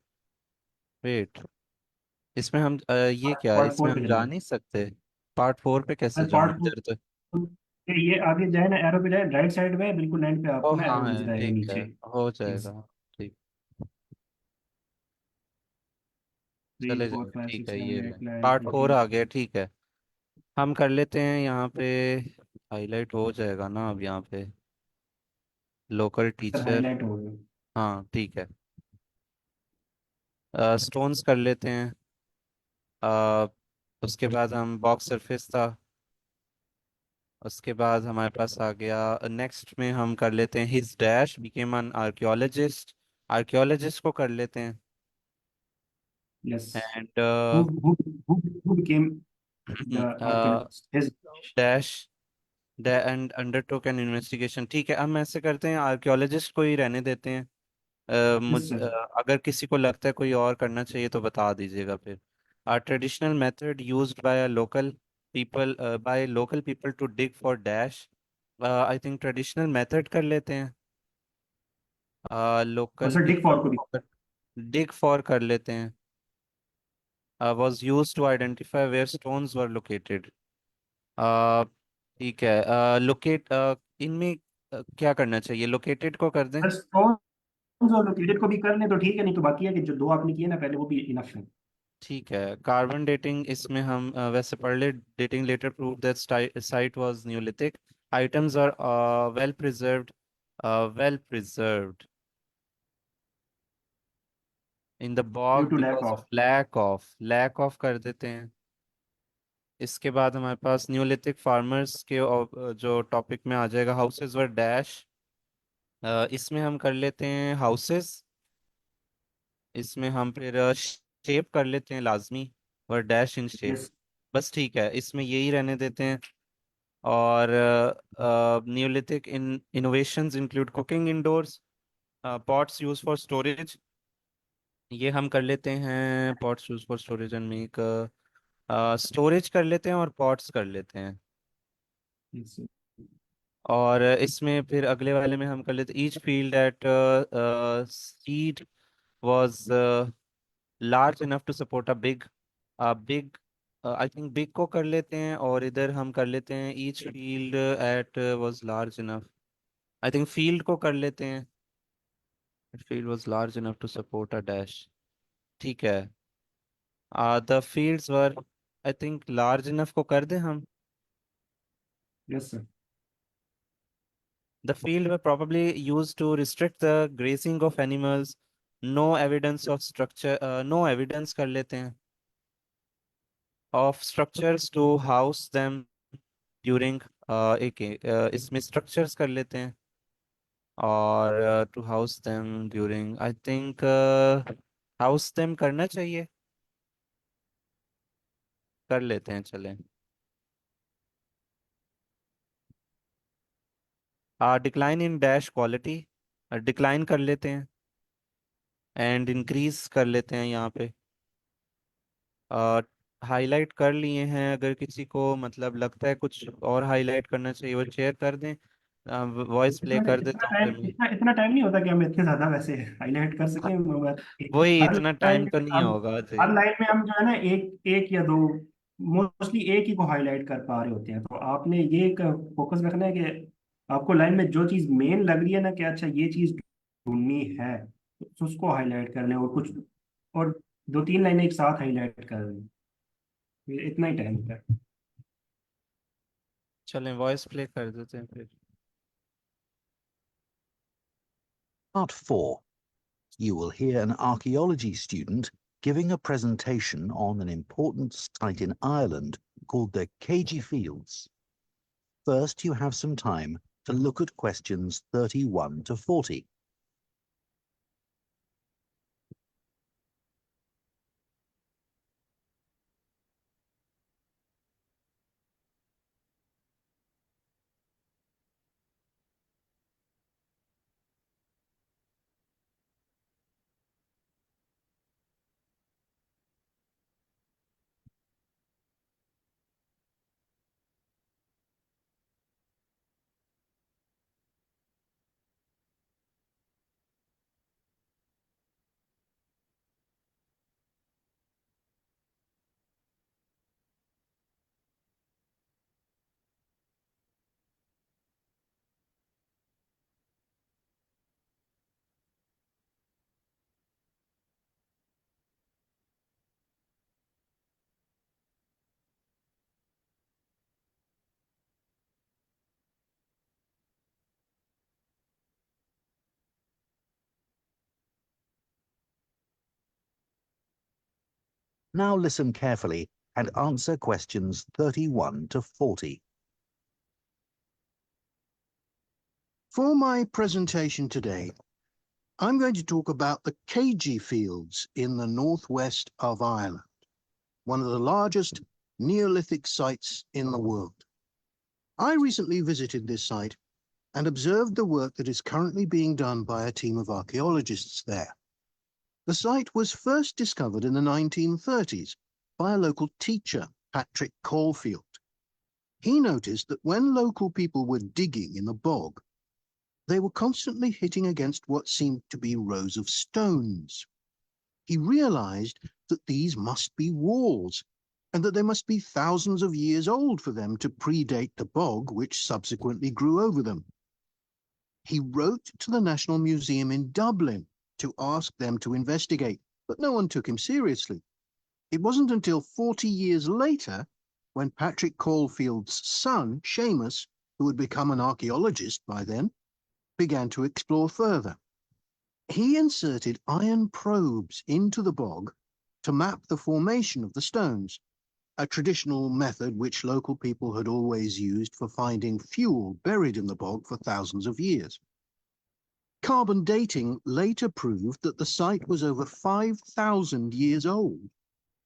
वेट, इसमें हम ये क्या है, पार्ट इसमें 4 हम पे जा चलें। नहीं सकते? पार्ट 4 पे कैसे सर जाऊँ पार्ट इधर तो? ये आगे जाए ना, एरो पे जाए, राइट साइड में बिल्कुल एंड पे ओ आपको ना हाँ एरो है, नजर आएगा ठीक है, नीचे। हो यस। जाएगा। ठीक, 3 चले 4 जाएगा, 5 ठीक 6 है, 7 ये ले 8 9 पार्ट 4 14। आ गया, ठीक है। हम कर लेते हैं यहाँ पे, हाईलाइट हो जाएगा ना अब यहाँ पे, लोकल सर टीचर। हाईलाइट हो गया। हाँ ठीक है, स्टोन्स कर लेते हैं। अ, उसके बाद हम बॉक्स सरफेस था, उसके बाद हमारे पास आ गया नेक्स्ट में हम कर लेते हैं his dash became an archaeologist, archaeologist को कर लेते हैं। Yes. And who who who became the archaeologist? His. Dash and undertook N investigation, ठीक है, हम ऐसे करते हैं आर्कियोलॉजिस्ट को ही रहने देते हैं। Yes sir. अगर किसी को लगता है कोई और करना चाहिए तो बता दीजिएगा फिर। Traditional method used by local people, by local people to dig for dash, I think traditional method कर लेते हैं। और लोकल सर डिग फॉर को भी। पीपल डिग फॉर कर लेते हैं, was used to identify where stones were located। uh, ठीक है, लोकेट, इनमें क्या करना चाहिए, लोकेटेड को कर दें। सर स्टोन्स और लोकेटेड को भी कर लें तो ठीक है, नहीं तो बाकी है कि जो दो आपने किए ना पहले वो भी इनफ है। ठीक है, कार्बन डेटिंग इसमें हम वैसे पढ़ ले, dating later prove that site was Neolithic, items are well preserved, well preserved in the due bog to lack because of. Of lack of कर देते हैं। इसके बाद हमारे पास न्यूलिथिक फार्मर्स के जो टॉपिक में आ जाएगा, हाउसेज वर डैश, इसमें हम कर लेते हैं हाउसेस, इसमें हम फिर शेप कर लेते हैं लाजमी, were dash in shape. Yes. बस ठीक है, इसमें यही रहने देते हैं। और Neolithic in innovations include cooking indoors, pots use for storage, ये हम कर लेते हैं, pots use for storage and make, storage कर लेते हैं और पॉट्स कर लेते हैं। यस। और इसमें फिर अगले वाले में हम कर लेते each field at seed was large enough to support a big, big, I think big को कर लेते हैं, और इधर हम कर लेते हैं each field at was large enough, I think field को कर लेते हैं, field was large enough to support a dash, ठीक है। The fields were, I think large enough को कर दें हम। Yes sir. The field were probably used to restrict the grazing of animals. No evidence of structure, no evidence कर लेते हैं, of structures to house them during, इसमें structures कर लेते हैं, और to house them during, I think house them करना चाहिए, कर लेते हैं चलें। Decline in dash quality, decline कर लेते हैं, एंड इंक्रीज कर लेते हैं यहाँ पे। हाईलाइट कर लिए हैं, अगर किसी को मतलब लगता है कुछ और हाईलाइट करना चाहिए वो शेयर कर दें, वॉइस प्ले इतना कर इतना देता हूँ फिर टाइम मैं। इतना इतना टाइम नहीं होता कि हम इतने ज्यादा वैसे हाईलाइट कर सकें, मगर वही, हर इतना लाइन टाइम तो में नहीं हम होगा जी। हर लाइन में हम जो है ना एक एक या दो, मोस्टली एक ही को हाईलाइट कर पा रहे होते हैं। तो आपने ये फोकस रखना है कि आपको लाइन में जो चीज मेन लग रही है ना कि अच्छा ये चीज ढूंढनी है, तो उसको हाईलाइट कर लें, और कुछ और दो तीन लाइनें एक साथ हाईलाइट कर लें। ये इतना ही टाइम होता है। चलें वॉइस प्ले कर देते हैं फिर। Part 4. You will hear an archaeology student giving a presentation on an important site in Ireland called the Cagey Fields. First, you have some time to look at questions 31 to 40. Now listen carefully and answer questions 31 to 40. For my presentation today, I'm going to talk about the KG Fields in the northwest of Ireland, one of the largest Neolithic sites in the world. I recently visited this site and observed the work that is currently being done by a team of archaeologists there. The site was first discovered in the 1930s by a local teacher, Patrick Caulfield. He noticed that when local people were digging in the bog, they were constantly hitting against what seemed to be rows of stones. He realized that these must be walls, and that they must be thousands of years old for them to predate the bog which subsequently grew over them. He wrote to the National Museum in Dublin to ask them to investigate, but no one took him seriously. It wasn't until 40 years later, when Patrick Caulfield's son, Seamus, who had become an archaeologist by then, began to explore further. He inserted iron probes into the bog to map the formation of the stones, a traditional method which local people had always used for finding fuel buried in the bog for thousands of years. Carbon dating later proved that the site was over 5,000 years old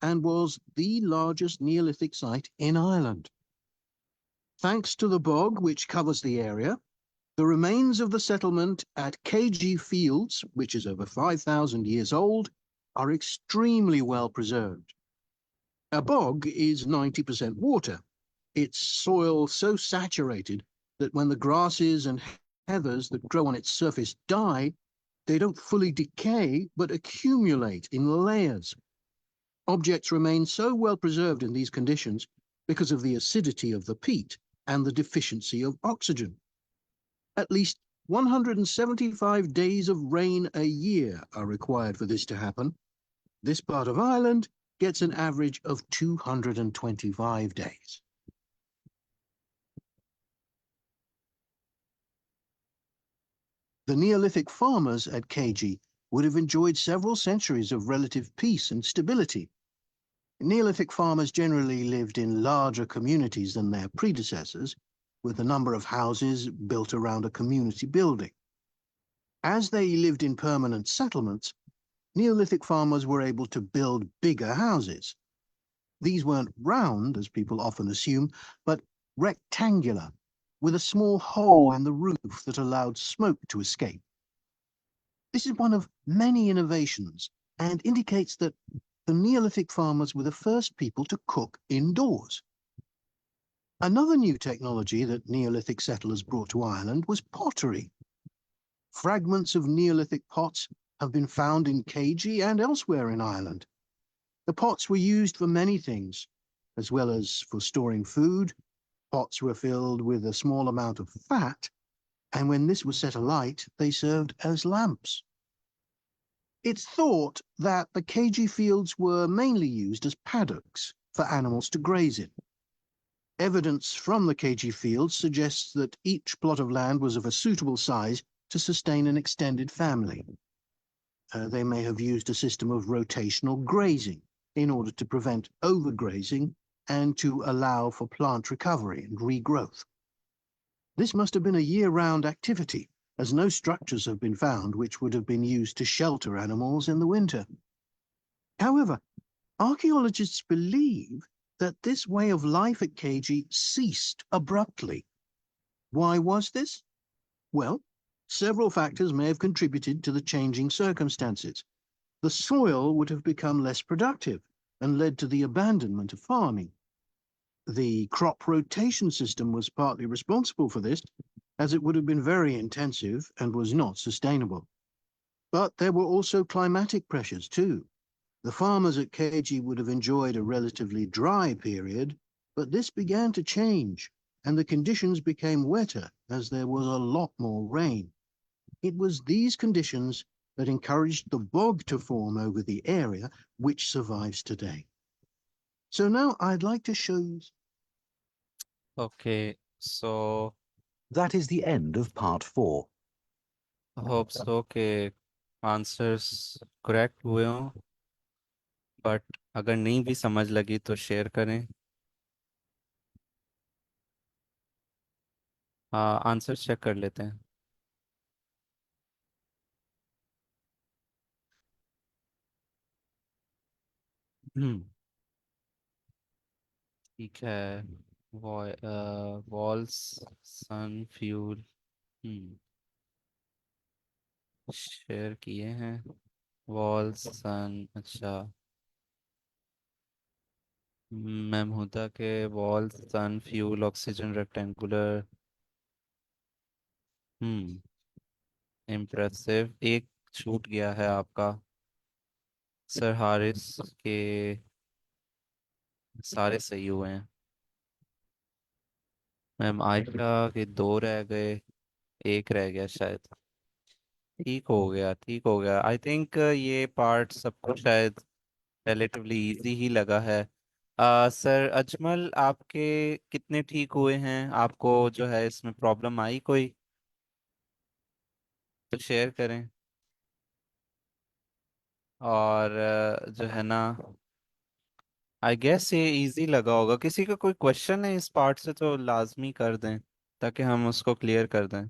and was the largest Neolithic site in Ireland. Thanks to the bog, which covers the area, the remains of the settlement at KG Fields, which is over 5,000 years old, are extremely well preserved. A bog is 90% water, its soil so saturated that when the grasses and heathers that grow on its surface die, they don't fully decay but accumulate in layers. Objects remain so well preserved in these conditions because of the acidity of the peat and the deficiency of oxygen. At least 175 days of rain a year are required for this to happen. This part of Ireland gets an average of 225 days. The Neolithic farmers at KG would have enjoyed several centuries of relative peace and stability. Neolithic farmers generally lived in larger communities than their predecessors, with a number of houses built around a community building. As they lived in permanent settlements, Neolithic farmers were able to build bigger houses. These weren't round, as people often assume, but rectangular, with a small hole in the roof that allowed smoke to escape. This is one of many innovations and indicates that the Neolithic farmers were the first people to cook indoors. Another new technology that Neolithic settlers brought to Ireland was pottery. Fragments of Neolithic pots have been found in KG and elsewhere in Ireland. The pots were used for many things, as well as for storing food. Pots were filled with a small amount of fat, and when this was set alight, they served as lamps. It's thought that the KG Fields were mainly used as paddocks for animals to graze in. Evidence from the KG Fields suggests that each plot of land was of a suitable size to sustain an extended family. They may have used a system of rotational grazing in order to prevent overgrazing and to allow for plant recovery and regrowth. This must have been a year-round activity, as no structures have been found which would have been used to shelter animals in the winter. However, archaeologists believe that this way of life at KG ceased abruptly. Why was this? Well, several factors may have contributed to the changing circumstances. The soil would have become less productive and led to the abandonment of farming. The crop rotation system was partly responsible for this, as it would have been very intensive and was not sustainable. But there were also climatic pressures too. The farmers at KG would have enjoyed a relatively dry period, but this began to change, and the conditions became wetter as there was a lot more rain. It was these conditions that encouraged the bog to form over the area, which survives today. So now I'd like to show you. Okay, so That is the end of part 4. hope so के answers correct हुए हों but अगर नहीं भी समझ लगी तो share करें। हाँ, आंसर चेक कर लेते हैं। हम्म ठीक है। वॉल्स, सन, फ्यूल। हम्म शेयर किए हैं। वॉल्स, सन, अच्छा। मैमहूदा के वॉल्स, सन, फ्यूल, ऑक्सीजन, रेक्टेंगुलर। हम्म इम्प्रेसिव। एक छूट गया है आपका। सर हारिस के सारे सही हुए हैं। मैम आयशा के दो रह गए, एक रह गया शायद। ठीक हो गया, ठीक हो गया। आई थिंक ये पार्ट सबको शायद रिलेटिवली इजी ही लगा है। सर अजमल, आपके कितने ठीक हुए हैं? आपको जो है इसमें प्रॉब्लम आई कोई? तो शेयर करें। और जो है ना, आई गेस ये इजी लगा होगा। किसी का कोई क्वेश्चन है इस पार्ट से तो लाजमी कर दें, ताकि हम उसको क्लियर कर दें।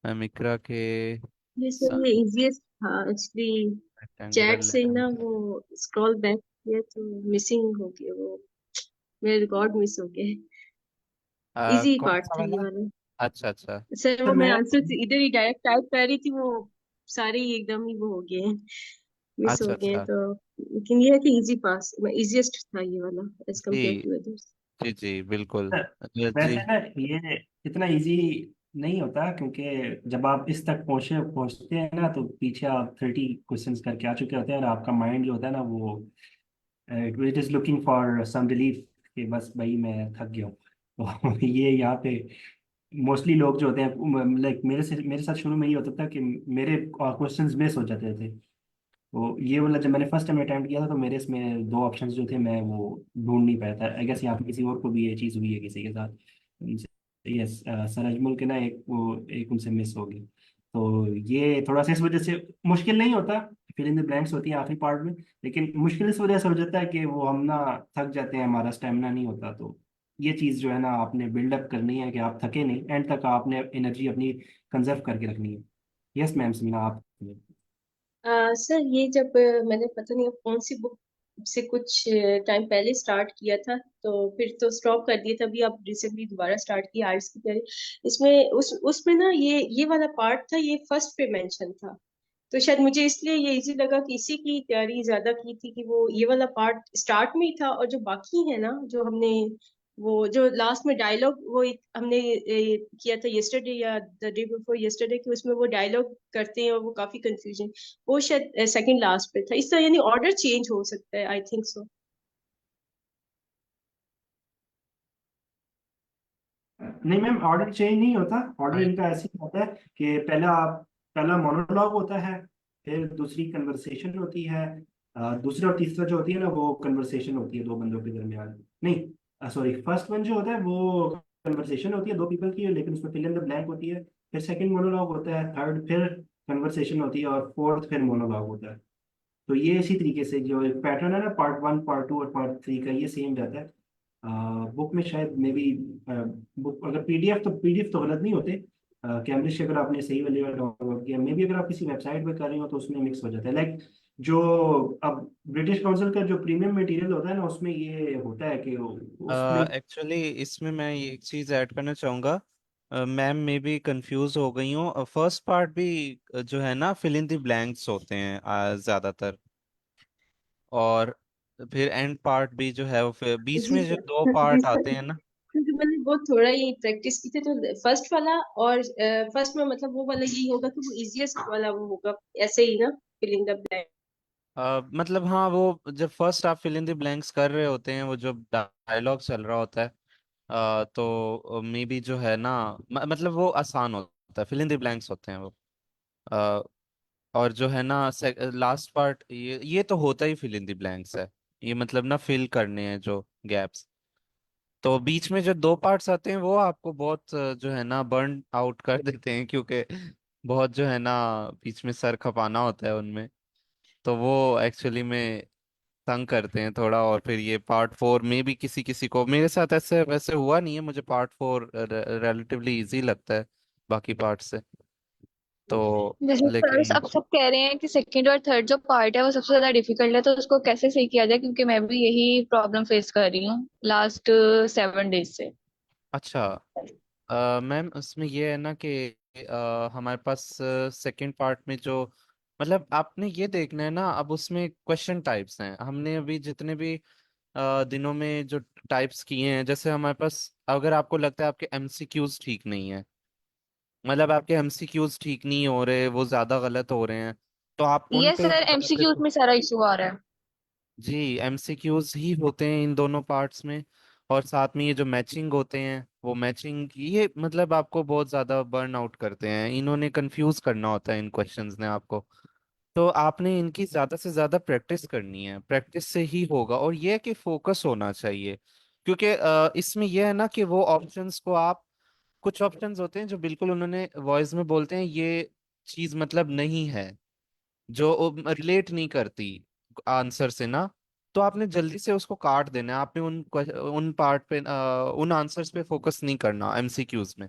मैम इकरा के ये सर ये इजीएस्ट था एक्चुअली। रेक्टेंगुलर चैट से ही ना लैम्प। वो स्क्रॉल बैक किया तो मिसिंग हो गया वो, मेरा रिकॉर्ड मिस हो गया। इजी कौन पार्ट सा था ये वाला? वाला। अच्छा अच्छा। सर सर वो मैं मैं आंसर इधर ही डायरेक्ट टाइप कर रही थी, वो सारे ही एकदम ही वो हो गए, मिस अच्छा हो गए अच्छा। तो। लेकिन ये है कि इजी पास इजीएस्ट था ये वाला एज कम्पेयर जी टू अदर्स। जी जी बिल्कुल। सर, जी। वैसे ना ये इतना इजी नहीं होता, क्योंकि जब आप इस तक पहुंचते हैं ना, तो पीछे आप 30 क्वेश्चंस करके आ चुके होते हैं, और आपका माइंड जो होता है ना, वो it is looking for some relief, कि बस भाई मैं थक गया हूँ। तो ये यहाँ पे मोस्टली लोग जो होते हैं, लाइक मेरे साथ शुरू में ये होता था कि मेरे क्वेश्चंस मिस हो जाते थे। तो ये वाला जब मैंने फर्स्ट टाइम अटेम्प्ट किया था, तो मेरे इसमें दो ऑप्शंस जो थे, मैं वो ढूंढ नहीं पाया था। आई गेस यहाँ पे किसी और को भी ये चीज़ हुई है किसी के साथ। यस, सर अजमल के ना एक उनसे मिस हो गई। तो ये थोड़ा सा इस वजह से मुश्किल नहीं होता, फिल इन द ब्लैंक्स होती है आखिरी पार्ट में, लेकिन मुश्किल इस वजह से हो जाता है कि वो हम ना थक जाते हैं, हमारा स्टेमिना नहीं होता। तो ये चीज़ जो है ना, आपने बिल्डअप करनी है कि आप थके नहीं, एंड तक आपने एनर्जी अपनी कंजर्व करके रखनी है। यस मैम, समीना आप। सर ये जब मैंने पता नहीं अब कौन सी बुक से कुछ टाइम पहले स्टार्ट किया था, तो फिर तो स्टॉप कर दिया था। अभी आप रिसेंटली दोबारा स्टार्ट किया आर्ट्स की तैयारी। इसमें उसमें ना ये वाला पार्ट था, ये फर्स्ट पे मेंशन था। तो शायद मुझे इसलिए ये इजी लगा कि इसी की तैयारी ज्यादा की थी, कि वो ये वाला पार्ट स्टार्ट में ही था। और जो बाकी है ना, जो हमने वो जो लास्ट में डायलॉग वो हमने किया था यस्टरडे या द डे बिफोर यस्टरडे, कि उसमें वो डायलॉग करते हैं और वो काफी कंफ्यूजन, वो शायद सेकंड लास्ट पे था। इस तरह यानी ऑर्डर चेंज हो सकता है, आई थिंक सो। नहीं मैम, ऑर्डर चेंज नहीं होता। ऑर्डर आई इनका ऐसे ही होता है कि पहला मोनोलॉग होता है, फिर दूसरी कन्वर्सेशन होती है, दूसरा और तीसरा जो होती है ना, वो कन्वर्सेशन होती है दो बंदों के दरमियान। नहीं, सॉरी, फर्स्ट वन जो होता है वो कन्वर्सेशन होती है दो पीपल की, लेकिन उसमें फिल इन द ब्लैंक होती है। फिर सेकंड मोनोलॉग होता है, थर्ड फिर कन्वर्सेशन होती है, और फोर्थ फिर मोनोलॉग होता है। तो ये इसी तरीके से जो एक पैटर्न है ना, पार्ट वन, पार्ट टू और पार्ट थ्री का, ये सेम रहता है। बुक में शायद मे बी, बुक अगर पीडीएफ तो गलत नहीं होते। कैम्ब्रिज अगर आपने सही वाले डाउनलोड किया, मे बी अगर आप किसी वेबसाइट पे कर रहे हो तो उसमें मिक्स हो जाता है। लाइक जो अब ब्रिटिश काउंसिल का जो प्रीमियम मटेरियल होता है ना, उसमें ये होता है कि उसमें एक्चुअली इसमें मैं ये एक चीज ऐड करना चाहूंगा। मैम में भी कंफ्यूज हो गई हूँ। फर्स्ट पार्ट भी जो है ना, फिल इन द ब्लैंक्स होते हैं ज्यादातर। और फिर एंड पार्ट भी जो है वो, फिर बीच जी में जो दो सर, जी पार्ट सर, आते हैं ना। क्योंकि मैंने बहुत थोड़ा ही प्रैक्टिस की थी, तो फर्स्ट वाला और फर्स्ट में मतलब वो वाला यही होगा कि वो इजीएस्ट वाला वो होगा, ऐसे ही ना, फिलिंग द ब्लैंक। मतलब हाँ, वो जब फर्स्ट आप फिल इन द ब्लैंक्स कर रहे होते हैं, वो जो डायलॉग चल रहा होता है, तो मे बी जो है ना, मतलब वो आसान होता है, फिल इन द ब्लैंक्स होते हैं वो। अ, और जो है ना, लास्ट पार्ट, ये तो होता ही फिल इन द ब्लैंक्स है। ये मतलब ना, फिल करने हैं जो गैप्स। तो बीच में जो दो पार्ट्स आते हैं, वो आपको बहुत जो है ना, बर्न आउट कर देते हैं, क्योंकि बहुत जो है ना, बीच में सर खपाना होता है उनमें। तो वो एक्चुअली में तंग करते हैं थोड़ा। और फिर ये पार्ट 4 में भी किसी किसी को, मेरे साथ ऐसे वैसे हुआ नहीं है, मुझे पार्ट 4 रिलेटिवली इजी लगता है बाकी पार्ट से। तो जैसे सर लेकिन अब सब कह रहे हैं कि सेकंड और थर्ड जो पार्ट है वो सबसे ज्यादा डिफिकल्ट है, तो उसको कैसे सही किया जाए, क्योंकि मैं भी यही प्रॉब्लम फेस कर रही हूँ लास्ट 7 डेज से। अच्छा, मैम उसमें ये है ना कि हमारे पास सेकंड पार्ट में जो, मतलब आपने ये देखना है ना, अब उसमें क्वेश्चन टाइप्स हैं। हमने अभी जितने भी दिनों में जो टाइप्स किए हैं, जैसे हमारे पास, अगर आपको लगता है आपके एमसीक्यूज ठीक नहीं है, मतलब आपके एमसीक्यूज ठीक नहीं हो रहे, वो ज्यादा गलत हो रहे हैं, तो आप उन ये पे सर दोबारा से एमसीक्यूज में सारा इशू आ रहा है। जी, एमसीक्यूज ही होते हैं इन दोनों पार्ट्स में। और साथ में ये जो मैचिंग होते हैं, वो मैचिंग ये मतलब आपको बहुत ज्यादा बर्न आउट करते हैं, इन्होंने कंफ्यूज करना होता है इन क्वेश्चंस ने आपको। तो आपने इनकी ज्यादा से ज्यादा प्रैक्टिस करनी है, प्रैक्टिस से ही होगा। और ये है कि फोकस होना चाहिए, क्योंकि इसमें यह है ना कि वो ऑप्शंस को आप, कुछ ऑप्शंस होते हैं जो बिल्कुल उन्होंने वॉइस में बोलते हैं ये चीज मतलब नहीं है, जो रिलेट नहीं करती आंसर से ना, तो आपने जल्दी से उसको काट देना है। आपने उन पार्ट पे उन आंसर्स पे फोकस नहीं करना एमसीक्यूज में।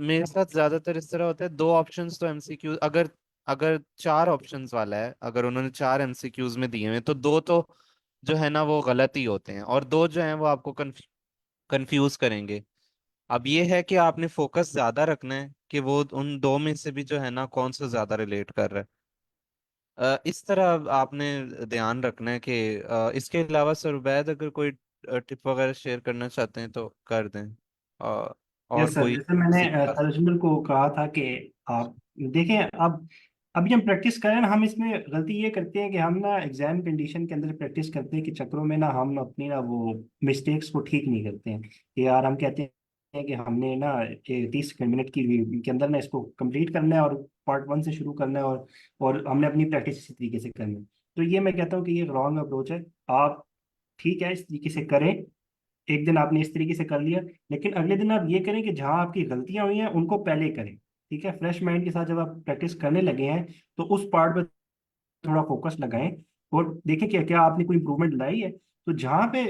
मेरे साथ ज्यादातर इस तरह होता है, दो ऑप्शंस तो एमसीक्यू, अगर अगर चार ऑप्शंस वाला है, अगर उन्होंने चार एमसीक्यूज में दिए हुए हैं, तो दो तो जो है ना वो गलत ही होते हैं, और दो जो हैं वो आपको कंफ्यूज करेंगे। अब ये है कि आपने फोकस ज्यादा रखना है कि वो उन दो में से भी जो है ना कौन सा ज्यादा रिलेट कर रहा है। इस तरह आपने ध्यान रखना है कि इसके अलावा सर उबैद अगर कोई टिप वगैरह शेयर करना चाहते हैं तो कर दें। और यस सर, कोई जैसे मैंने किसी के पास। तर्जुमन को कहा था कि आप देखें, अब अभी हम प्रैक्टिस करें ना, हम इसमें गलती ये करते हैं कि हम ना एग्जाम कंडीशन के अंदर प्रैक्टिस करते हैं कि चक्रों में ना हम अपनी ना वो मिस्टेक्स को ठीक नहीं करते हैं कि यार हम कहते हैं कि हमने ना 30 मिनट की के अंदर ना इसको कंप्लीट करना है और पार्ट 1 से शुरू करना है, और हमने अपनी प्रैक्टिस इसी तरीके से करनी है। तो ये मैं कहता हूँ कि ये रॉन्ग अप्रोच है। आप ठीक है इस तरीके से करें, एक दिन आपने इस तरीके से कर लिया, लेकिन अगले दिन आप ये करें कि जहां आपकी गलतियां हुई हैं उनको पहले करें। ठीक है, फ्रेश माइंड के साथ जब आप प्रैक्टिस करने लगे हैं तो उस पार्ट पे थोड़ा फोकस लगाएं और देखें क्या क्या आपने कोई इंप्रूवमेंट लाई है। तो जहां पे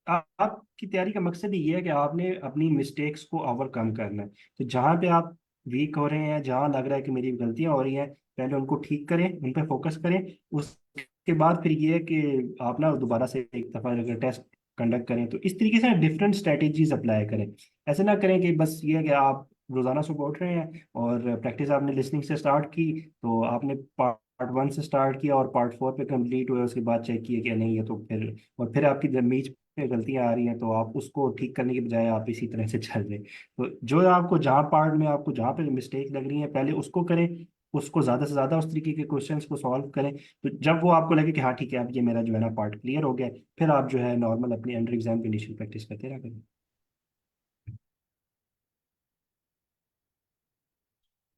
आपकी तैयारी का मकसद ही ये है कि आपने अपनी मिस्टेक्स को ओवरकम करना है। तो जहां पे आप वीक हो रहे हैं, जहां लग रहा है कि मेरी गलतियां हो रही हैं, पहले उनको ठीक करें, उन पे फोकस करें। उसके बाद फिर ये है कि आप ना दोबारा से एक दफा अगर टेस्ट कंडक्ट करें तो इस तरीके से डिफरेंट स्ट्रेटेजीज अप्लाई करें। ऐसे ना करें कि बस ये है कि आप रोजाना सुबह उठ रहे हैं और प्रैक्टिस आपने लिसनिंग से स्टार्ट की, तो आपने पार्ट 1 से स्टार्ट किया और पार्ट 4 पे कंप्लीट हुआ, उसके बाद चेक किया कि नहीं है, तो फिर और फिर आपकी बीच में गलतियां आ रही हैं तो आप उसको ठीक करने के बजाय आप इसी तरह से चल रहे हैं। तो जो आपको जहाँ पार्ट में आपको जहाँ पे मिस्टेक लग रही है पहले उसको करें, उसको ज़्यादा से ज़्यादा उस तरीके के क्वेश्चंस को सॉल्व करें। तो जब वो आपको लगे कि हाँ ठीक है अब ये मेरा जो है ना पार्ट क्लियर हो गया है, फिर आप जो है नॉर्मल अपनी अंडर एग्जाम कंडीशन प्रैक्टिस करते रहा करें।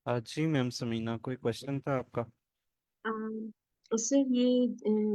जी मैम समीना, कोई क्वेश्चन था आपका? उससे ये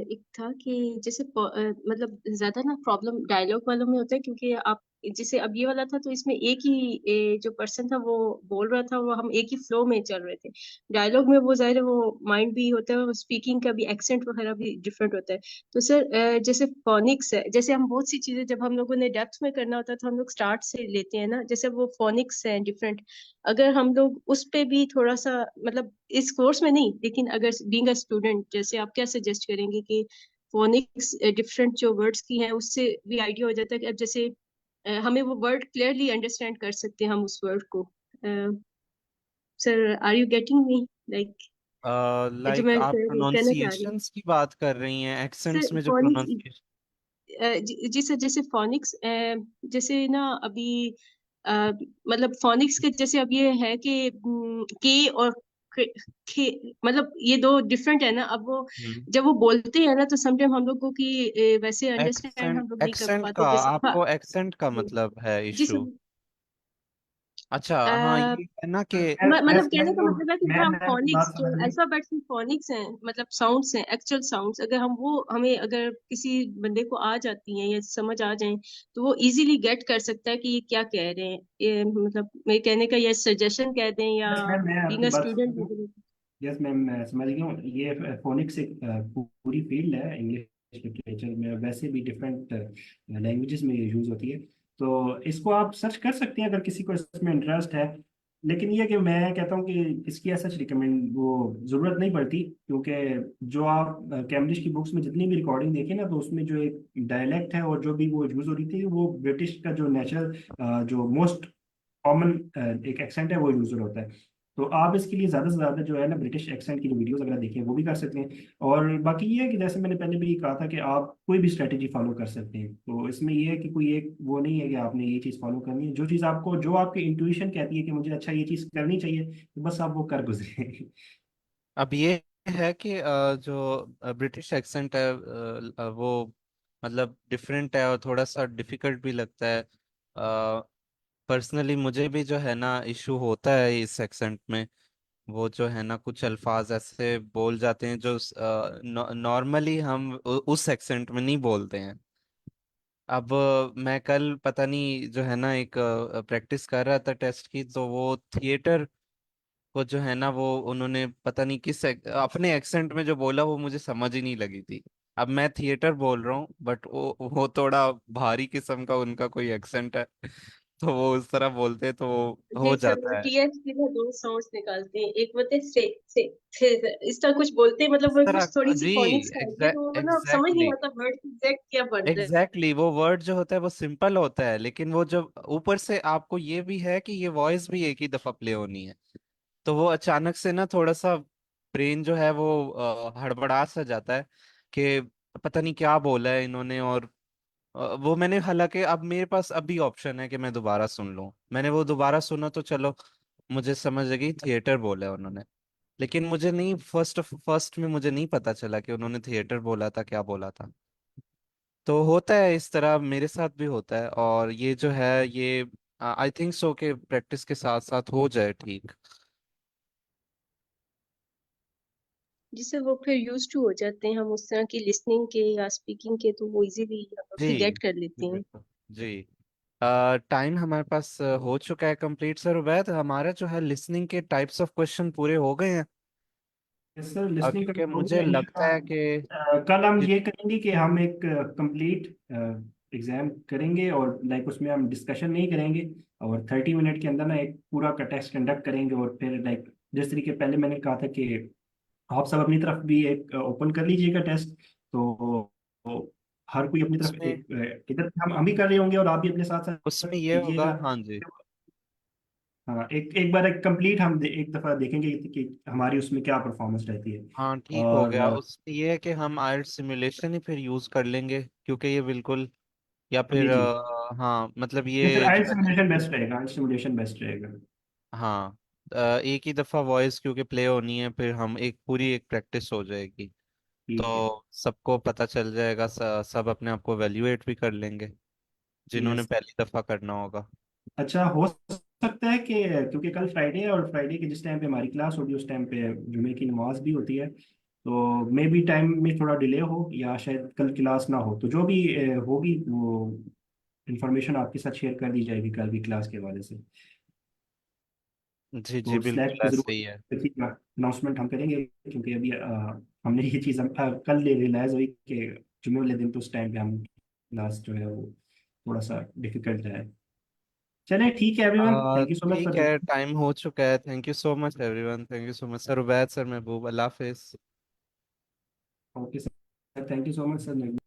एक था कि जैसे मतलब ज्यादा ना प्रॉब्लम डायलॉग वालों में होता है, क्योंकि आप जैसे अब ये वाला था तो इसमें एक ही जो पर्सन था वो बोल रहा था, वो हम एक ही फ्लो में चल रहे थे। डायलॉग में वो जाहिर है वो माइंड भी होता है, स्पीकिंग का भी एक्सेंट वगैरह भी डिफरेंट होता है। तो सर जैसे फोनिक्स है, जैसे हम बहुत सी चीजें जब हम लोगों ने डेप्थ में करना होता है तो हम लोग स्टार्ट से लेते हैं ना, जैसे वो फोनिक्स है डिफरेंट। अगर हम लोग उस पे भी थोड़ा सा, मतलब इस कोर्स में नहीं लेकिन अगर बीइंग अ स्टूडेंट, जैसे आप क्या सजेस्ट करेंगे कि फोनिक्स डिफरेंट जो वर्ड्स की हैं उससे भी आइडिया हो जाता है कि अब जैसे हमें वो वर्ड क्लियरली अंडरस्टैंड कर सकते हैं हम उस वर्ड को। Sir are you getting me, like जो लाइक मैं आप कहना चाह रही हूँ। प्रोनाउंसिएशंस की बात कर रही हैं, एक्सेंट्स सर में जो फोनिक्स, प्रोनाउंसिएशन। जी सर, जैसे फोनिक्स जैसे ना अभी अ, मतलब फोनिक्स के जैसे अब ये है कि के और खे, मतलब ये दो डिफरेंट है ना। अब वो जब वो बोलते हैं ना तो समटाइम हम लोगों की वैसे अंडरस्टैंड एक्सेंट हम लोग नहीं कर एक्सेंट का, पाते, जैसे हाँ। आपको एक्सेंट का जी मतलब है जी इशू? सर। अच्छा, हाँ, अ, ये है ना कि मतलब कहने का मतलब है कि अगर हम मैं आपकी बात फोनिक्स जो समझ गई। अल्फाबेट्स में फोनिक्स हैं, मतलब साउंड्स हैं, एक्चुअल साउंड्स, अगर हम वो हमें अगर किसी बंदे को आ जाती हैं या समझ आ जाएं तो वो इजीली गेट कर सकता है कि ये क्या कह रहे हैं। ये मतलब मेरे कहने का ये सजेशन कह दें या मैं बीइंग आपकी अ बात समझ स्टूडेंट। गई। यस मैम, मैं समझ गया हूँ। ये फोनिक्स एक पूरी फील्ड है इंग्लिश लिटरेचर में, वैसे भी डिफरेंट लैंग्वेजेस में यूज होती है। तो इसको आप सर्च कर सकते हैं अगर किसी को इसमें इंटरेस्ट है। लेकिन ये कि मैं कहता हूँ कि इसकी ऐसा रिकमेंड वो ज़रूरत नहीं पड़ती, क्योंकि जो आप कैम्ब्रिज की बुक्स में जितनी भी रिकॉर्डिंग देखी ना, तो उसमें जो एक डायलेक्ट है और जो भी वो यूज़ हो रही थी, वो ब्रिटिश का जो नेचुरल जो मोस्ट कॉमन एक एक्सेंट है वो यूजर होता है। तो आप इसके लिए ज़्यादा से ज़्यादा जो है ना ब्रिटिश एक्सेंट की जो वीडियोस अगर देखें वो भी कर सकते हैं। और बाकी ये है कि जैसे मैंने पहले भी कहा था कि आप कोई भी स्ट्रेटेजी फॉलो कर सकते हैं। तो इसमें ये है कि कोई एक वो नहीं है कि आपने ये चीज़ फॉलो करनी है। जो चीज़ आपको, जो आपकी इंट्यूशन कहती है कि मुझे अच्छा ये चीज़ करनी चाहिए, तो बस आप वो कर गुजरे। अब ये है कि जो ब्रिटिश एक्सेंट है वो मतलब डिफरेंट है और थोड़ा सा डिफिकल्ट भी लगता है। पर्सनली मुझे भी जो है ना इशू होता है इस एक्सेंट में। वो जो है ना कुछ अल्फाज ऐसे बोल जाते हैं जो नॉर्मली हम उस एक्सेंट में नहीं बोलते हैं। अब मैं कल पता नहीं जो है ना एक प्रैक्टिस कर रहा था टेस्ट की, तो वो थिएटर को जो है ना वो उन्होंने पता नहीं अपने एक्सेंट में जो बोला वो मुझे समझ ही नहीं लगी थी। अब मैं थिएटर बोल रहा हूँ बट वो थोड़ा भारी किस्म का उनका कोई एक्सेंट है तो वो उस तरह बोलते हैं तो वो जी हो सर, वो जाता है टीएस के ना दो साउंड्स निकालते हैं, एक बोलते हैं से इस तरह कुछ बोलते हैं, मतलब इस वो तरह। कुछ थोड़ी सी जी, फोनिक्स टाइप है, तो वो ना समझ नहीं एग्जैक्टली आता वर्ड एग्जैक्ट क्या बन रहा है। एग्जैक्टली वो वर्ड जो होता है वो सिंपल होता है, लेकिन वो जब ऊपर से आपको ये भी है कि ये वॉइस भी एक ही दफा प्ले होनी है, तो वो अचानक से ना थोड़ा सा ब्रेन जो है वो हड़बड़ा सा जाता है कि पता नहीं क्या बोला है इन्होंने। और वो मैंने, हालांकि अब मेरे पास अभी ऑप्शन है कि मैं दोबारा सुन लूं, मैंने वो दोबारा सुना तो चलो मुझे समझ आ गई थिएटर बोला है उन्होंने। लेकिन मुझे नहीं, फर्स्ट फर्स्ट में मुझे नहीं पता चला कि उन्होंने थिएटर बोला था, क्या बोला था। तो होता है इस तरह, मेरे साथ भी होता है। और ये जो है ये आई थिंक सो कि प्रैक्टिस के साथ साथ हो जाए ठीक। जिससे वो फिर यूज टू हो जाते हैं हम उस तरह की लिसनिंग के या स्पीकिंग के, तो वो इजीली उसे जी गेट कर लेते हैं। बिल्कुल। जी टाइम हमारे पास हो चुका है कंप्लीट सर। उबैद, हमारा जो है लिसनिंग के टाइप्स ऑफ क्वेश्चन पूरे हो गए हैं। यस सर, लिसनिंग का क्योंकि हो मुझे गया लगता है कि इंशाल्लाह। कल हम जि- ये करेंगे कि हम एक कंप्लीट एग्जाम करेंगे, और लाइक उसमें हम डिस्कशन नहीं करेंगे, और 30 मिनट के अंदर ना एक पूरा का टेस्ट कंडक्ट करेंगे। और फिर लाइक जिस तरीके पहले मैंने कहा था कि आप सब अपनी तरफ भी एक ओपन कर लीजिएगा टेस्ट। तो हर कोई अपनी तरफ उसमें एक इधर हम भी कर रहे होंगे और आप भी अपने साथ साथ उसमें ये होगा, कीजिएगा। हाँ जी। हाँ, एक बार एक कंप्लीट हम एक दफा देखेंगे कि हमारी उसमें क्या परफॉर्मेंस रहती है। हाँ ठीक हो और गया। उसमें ये है कि हम आयल्स सिमुलेशन ही फिर यूज कर लेंगे, क्योंकि ये बिल्कुल, या जी फिर जी, हाँ मतलब या फिर ये जो आइल्स है ना, सिमुलेशन बेस्ट रहेगा, आइल्स सिमुलेशन बेस्ट रहेगा। हाँ एक ही दफा वॉइस क्योंकि प्ले होनी है, फिर हम एक पूरी एक प्रैक्टिस हो जाएगी। ठीक है। तो सबको पता चल जाएगा, सब अपने आप को वैल्यूएट भी कर लेंगे जिन्होंने यस। पहली दफा करना होगा। अच्छा, हो सकता है कि क्योंकि कल फ्राइडे है, और फ्राइडे के जिस टाइम पे हमारी क्लास होगी उस टाइम पे जुमे की नमाज भी होती है, तो मे बी टाइम में थोड़ा डिले हो, या शायद कल क्लास ना हो। तो जो भी होगी वो इंफॉर्मेशन आपके साथ शेयर कर दी जाएगी कल भी क्लास के हवाले से। जी जी तो स्लैश बिल्कुल पे ऐसे जरूर ही है। रखिएगा, अनाउंसमेंट हम करेंगे, क्योंकि अभी हमने ये चीज़ कल रियलाइज हुई कि जुमे वाले दिन तो उस टाइम पे हम क्लास जो है वो थोड़ा सा डिफिकल्ट है। चले ठीक है everyone, thank you so much ठीक फॉर। है, टाइम हो चुका है। Thank you so much everyone, thank you so much sir Ubaid, sir Mehboob, अल्लाह हाफिज। Okay sir, thank you so much sir.